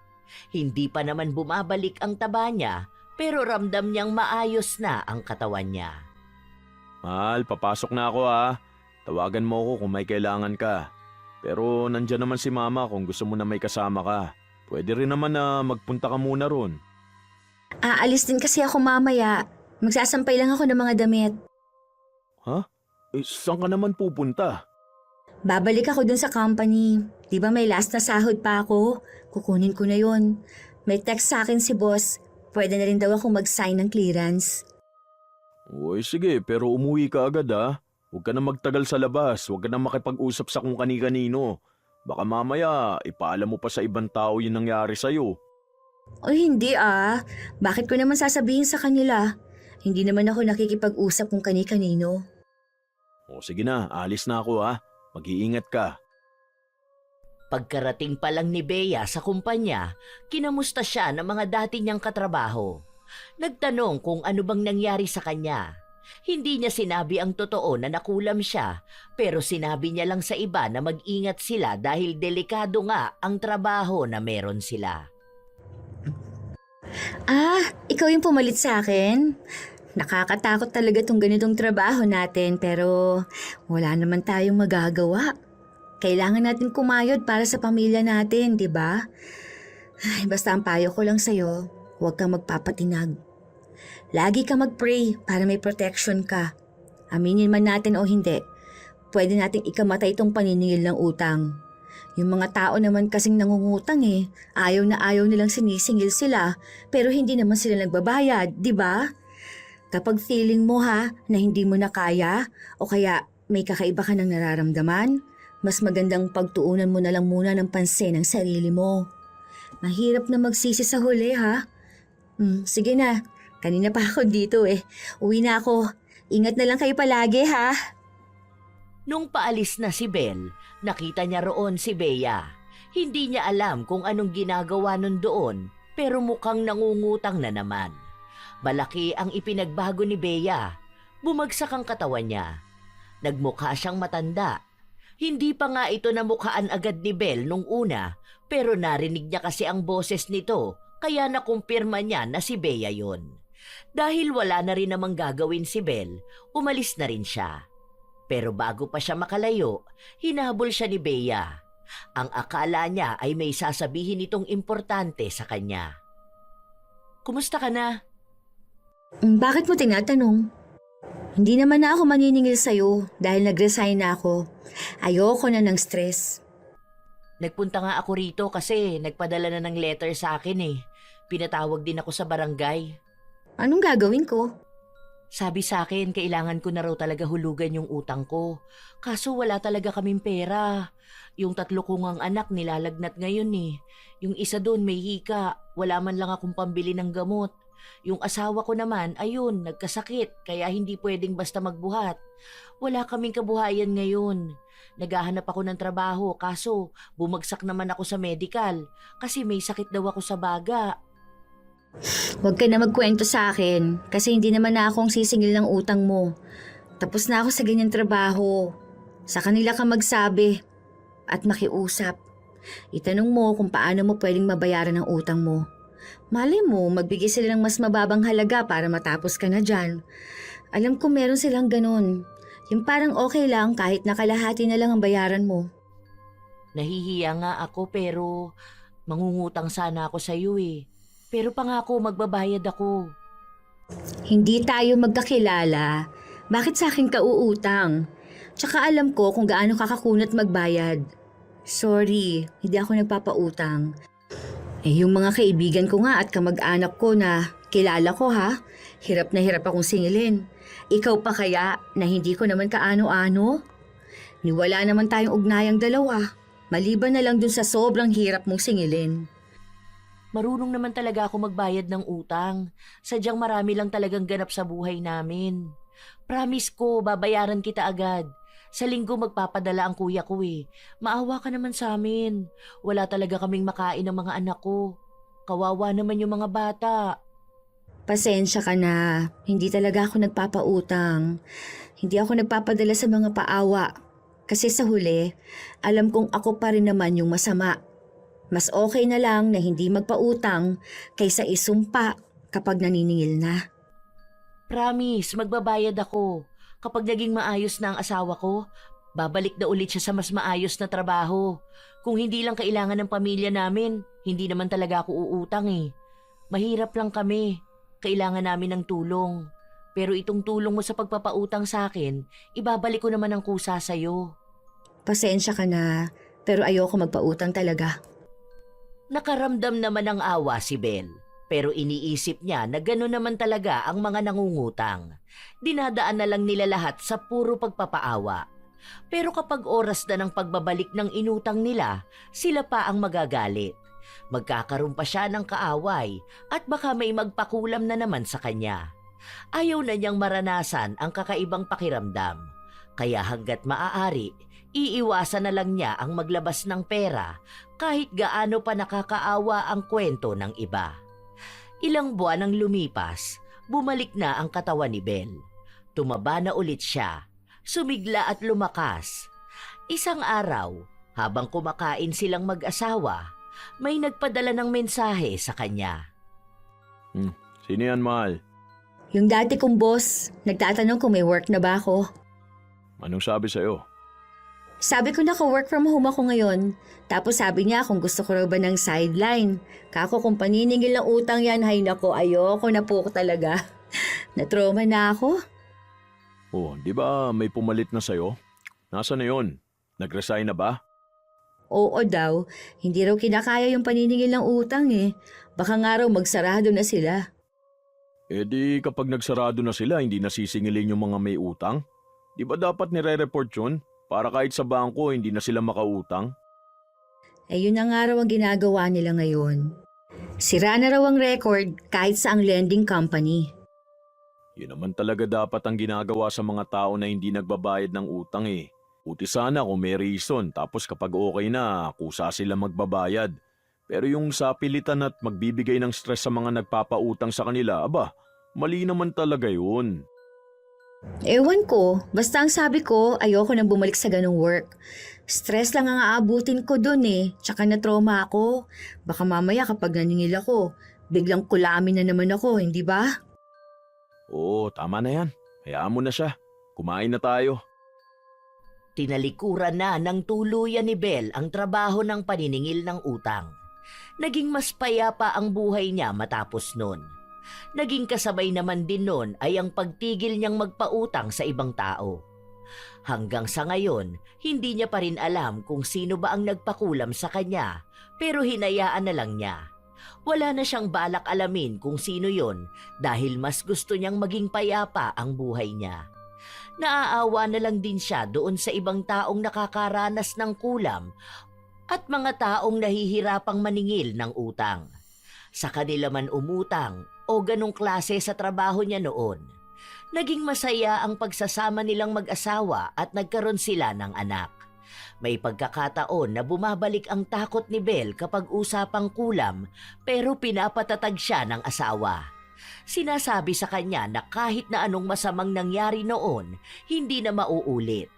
Hindi pa naman bumabalik ang taba niya, pero ramdam niyang maayos na ang katawan niya. Mahal, papasok na ako ha. Tawagan mo ako kung may kailangan ka. Pero nandyan naman si mama kung gusto mo na may kasama ka. Pwede rin naman na magpunta ka muna ron. Aalis din kasi ako mamaya. Magsasampay lang ako ng mga damit. Ha? Saan ka naman pupunta? Babalik ako dun sa company. Di ba may last na sahod pa ako? Kukunin ko na yon. May text sa akin si boss. Pwede na rin daw ako mag-sign ng clearance. Uy, sige, pero umuwi ka agad ha. Huwag ka na magtagal sa labas. Huwag ka na makipag-usap sa kung kani-kanino. Baka mamaya, ipaalam mo pa sa ibang tao yung nangyari sa'yo. O hindi ah. Bakit ko naman sasabihin sa kanila? Hindi naman ako nakikipag-usap kung kani-kanino. O sige na, alis na ako ha. Mag-iingat ka. Pagkarating pa lang ni Bea sa kumpanya, kinamusta siya ng mga dati niyang katrabaho. Nagtanong kung ano bang nangyari sa kanya. Hindi niya sinabi ang totoo na nakulam siya, pero sinabi niya lang sa iba na mag-ingat sila dahil delikado nga ang trabaho na meron sila. Ikaw yung pumalit sa akin? Nakakatakot talaga tong ganitong trabaho natin pero wala naman tayong magagawa. Kailangan natin kumayod para sa pamilya natin, di ba? Basta ang payo ko lang sa'yo, huwag kang magpapatinag. Lagi ka mag-pray para may protection ka. Aminin man natin o hindi, pwede nating ikamatay itong paniningil ng utang. Yung mga tao naman kasing nangungutang ayaw na ayaw nilang sinisingil sila pero hindi naman sila nagbabayad, di ba? Kapag feeling mo na hindi mo na kaya o kaya may kakaiba ka ng nararamdaman, mas magandang pagtuunan mo na lang muna ng pansin ang sarili mo. Mahirap na magsisi sa huli sige na. Kanina pa ako dito Uwi na ako. Ingat na lang kayo palagi ha. Nung paalis na si Belle, nakita niya roon si Bea. Hindi niya alam kung anong ginagawa nun doon, pero mukhang nangungutang na naman. Malaki ang ipinagbago ni Bea. Bumagsak ang katawan niya. Nagmukha siyang matanda. Hindi pa nga ito namukhaan agad ni Belle nung una, pero narinig niya kasi ang boses nito, kaya nakumpirma niya na si Bea yon. Dahil wala na rin namang gagawin si Belle, umalis na rin siya. Pero bago pa siya makalayo, hinahabol siya ni Bea. Ang akala niya ay may sasabihin itong importante sa kanya. Kumusta ka na? Bakit mo tinatanong? Hindi naman na ako maniningil sa'yo dahil nag-resign na ako. Ayoko na ng stress. Nagpunta nga ako rito kasi nagpadala na ng letter sa akin eh. Pinatawag din ako sa barangay. Anong gagawin ko? Sabi sa akin, kailangan ko na raw talaga hulugan yung utang ko. Kaso wala talaga kaming pera. Yung 3 kong ang anak nilalagnat ngayon eh. Yung isa doon may hika, wala man lang akong pambili ng gamot. Yung asawa ko naman, ayun, nagkasakit, kaya hindi pwedeng basta magbuhat. Wala kaming kabuhayan ngayon. Naghahanap ako ng trabaho, kaso bumagsak naman ako sa medical kasi may sakit daw ako sa baga. Huwag ka na magkwento sa akin kasi hindi naman na akong sisingil ng utang mo. Tapos na ako sa ganyang trabaho. Sa kanila ka magsabi at makiusap. Itanong mo kung paano mo pwedeng mabayaran ang utang mo. Malay mo, magbigay sila ng mas mababang halaga para matapos ka na dyan. Alam ko meron silang ganun. Yung parang okay lang kahit nakalahati na lang ang bayaran mo. Nahihiya nga ako pero mangungutang sana ako sa iyo eh. Pero pangako magbabayad ako. Hindi tayo magkakilala. Bakit sa akin ka uutang? Tsaka alam ko kung gaano kakakunat magbayad. Sorry, hindi ako nagpapautang. Yung mga kaibigan ko nga at kamag-anak ko na kilala ko ha, hirap na hirap akong singilin. Ikaw pa kaya na hindi ko naman kaano-ano? Niwala naman tayong ugnayang dalawa, maliban na lang dun sa sobrang hirap mong singilin. Marunong naman talaga ako magbayad ng utang. Sadyang marami lang talagang ganap sa buhay namin. Promise ko, babayaran kita agad. Sa linggo magpapadala ang kuya ko eh. Maawa ka naman sa amin. Wala talaga kaming makain ng mga anak ko. Kawawa naman yung mga bata. Pasensya ka na, hindi talaga ako nagpapautang. Hindi ako nagpapadala sa mga paawa. Kasi sa huli, alam kong ako pa rin naman yung masama. Mas okay na lang na hindi magpautang kaysa isumpa kapag naniningil na. Promise, magbabayad ako. Kapag naging maayos na ang asawa ko, babalik na ulit siya sa mas maayos na trabaho. Kung hindi lang kailangan ng pamilya namin, hindi naman talaga ako uutang eh. Mahirap lang kami. Kailangan namin ng tulong. Pero itong tulong mo sa pagpapautang sa akin, ibabalik ko naman ang kusa sa'yo. Pasensya ka na, pero ayoko magpautang talaga. Nakaramdam naman ng awa si Bel, pero iniisip niya na gano'n naman talaga ang mga nangungutang. Dinadaan na lang nila lahat sa puro pagpapaawa. Pero kapag oras na ng pagbabalik ng inutang nila, sila pa ang magagalit. Magkakaroon pa siya ng kaaway at baka may magpakulam na naman sa kanya. Ayaw na niyang maranasan ang kakaibang pakiramdam. Kaya hanggat maaari, iiwasan na lang niya ang maglabas ng pera kahit gaano pa nakakaawa ang kwento ng iba. Ilang buwan ang lumipas, bumalik na ang katawan ni Bel. Tumaba na ulit siya, sumigla at lumakas. Isang araw, habang kumakain silang mag-asawa, may nagpadala ng mensahe sa kanya. Sino yan, mahal? Yung dati kong boss, nagtatanong kung may work na ba ako. Anong sabi sa'yo? Sabi ko naka-work from home ako ngayon. Tapos sabi niya kung gusto ko raw ba ng sideline. Kako kung paniningil ng utang yan, hay nako, ayoko na po talaga. Natroma na ako. Oh, di ba may pumalit na sa'yo? Nasaan na yun? Nag-resign na ba? Oo daw, hindi raw kinakaya yung paniningil ng utang eh. Baka nga raw magsarado na sila. Eh di kapag nagsarado na sila, hindi nasisingilin yung mga may utang? Di ba dapat nire-report yun? Para kahit sa bangko, hindi na sila makautang? Eh yun na nga raw ang ginagawa nila ngayon. Sira na raw ang record kahit sa ang lending company. Yun naman talaga dapat ang ginagawa sa mga tao na hindi nagbabayad ng utang eh. Buti sana kung may reason tapos kapag okay na, kusa sila magbabayad. Pero yung sapilitan at magbibigay ng stress sa mga nagpapautang sa kanila, aba, mali naman talaga yun. Ewan ko, basta ang sabi ko, ayoko nang bumalik sa ganong work. Stress lang ang aabutin ko dun eh, tsaka na-trauma ako. Baka mamaya kapag naningil ako, biglang kulamin na naman ako, hindi ba? Oo, tama na yan. Hayaan mo na siya. Kumain na tayo. Tinalikuran na ng tuluyan ni Bel ang trabaho ng paniningil ng utang. Naging mas payapa ang buhay niya matapos nun. Naging kasabay naman din nun ay ang pagtigil niyang magpautang sa ibang tao. Hanggang sa ngayon, hindi niya pa rin alam kung sino ba ang nagpakulam sa kanya, pero hinayaan na lang niya. Wala na siyang balak alamin kung sino yon dahil mas gusto niyang maging payapa ang buhay niya. Naaawa na lang din siya doon sa ibang taong nakakaranas ng kulam at mga taong nahihirapang maningil ng utang. Sa kanila man umutang o ganong klase sa trabaho niya noon. Naging masaya ang pagsasama nilang mag-asawa at nagkaroon sila ng anak. May pagkakataon na bumabalik ang takot ni Belle kapag usapang kulam pero pinapatatag siya ng asawa. Sinasabi sa kanya na kahit na anong masamang nangyari noon, hindi na mauulit.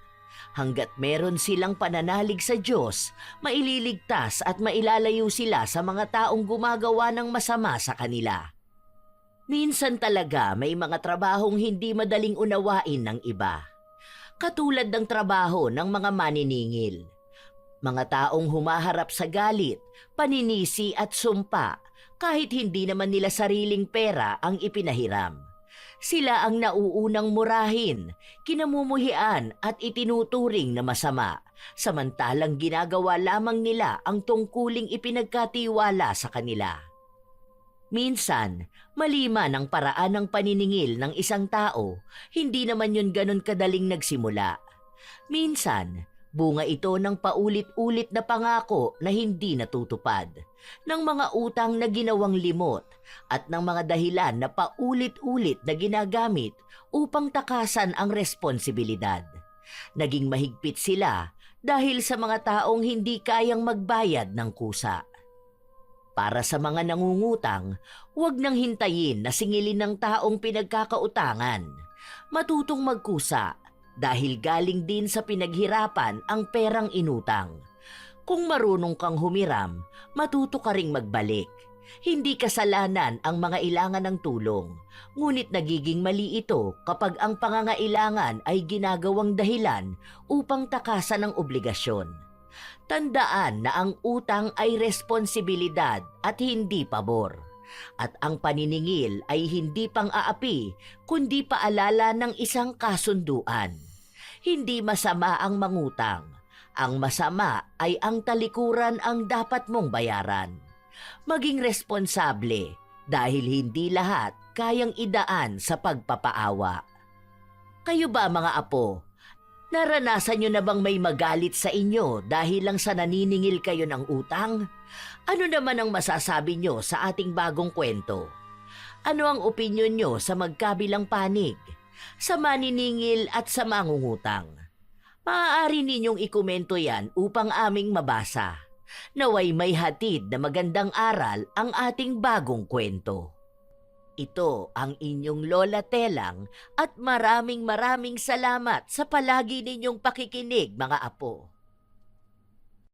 Hanggat meron silang pananalig sa Diyos, maililigtas at mailalayo sila sa mga taong gumagawa ng masama sa kanila. Minsan talaga may mga trabahong hindi madaling unawain ng iba. Katulad ng trabaho ng mga maniningil. Mga taong humaharap sa galit, paninisi at sumpa kahit hindi naman nila sariling pera ang ipinahiram. Sila ang nauunang murahin, kinamumuhian at itinuturing na masama, samantalang ginagawa lamang nila ang tungkuling ipinagkatiwala sa kanila. Minsan, mali man ang paraan ng paniningil ng isang tao, hindi naman yun ganun kadaling nagsimula. Minsan, bunga ito ng paulit-ulit na pangako na hindi natutupad, ng mga utang na ginawang limot, at ng mga dahilan na paulit-ulit na ginagamit upang takasan ang responsibilidad. Naging mahigpit sila dahil sa mga taong hindi kayang magbayad ng kusa. Para sa mga nangungutang, huwag nang hintayin na singilin ng taong pinagkakautangan. Matutong magkusa dahil galing din sa pinaghirapan ang perang inutang. Kung marunong kang humiram, matuto ka ring magbalik. Hindi kasalanan ang mga ilangan ng tulong, ngunit nagiging mali ito kapag ang pangangailangan ay ginagawang dahilan upang takasan ang obligasyon. Tandaan na ang utang ay responsibilidad at hindi pabor. At ang paniningil ay hindi pang-aapi, kundi paalala ng isang kasunduan. Hindi masama ang mangutang. Ang masama ay ang talikuran ang dapat mong bayaran. Maging responsable dahil hindi lahat kayang idaan sa pagpapaawa. Kayo ba mga apo? Naranasan nyo na bang may magalit sa inyo dahil lang sa naniningil kayo ng utang? Ano naman ang masasabi nyo sa ating bagong kwento? Ano ang opinyon nyo sa magkabilang panig? Sa maniningil at sa mangungutang? Maaari ninyong ikomento yan upang aming mabasa. Naway may hatid na magandang aral ang ating bagong kwento. Ito ang inyong Lola Telang at maraming salamat sa palagi ninyong pakikinig mga apo.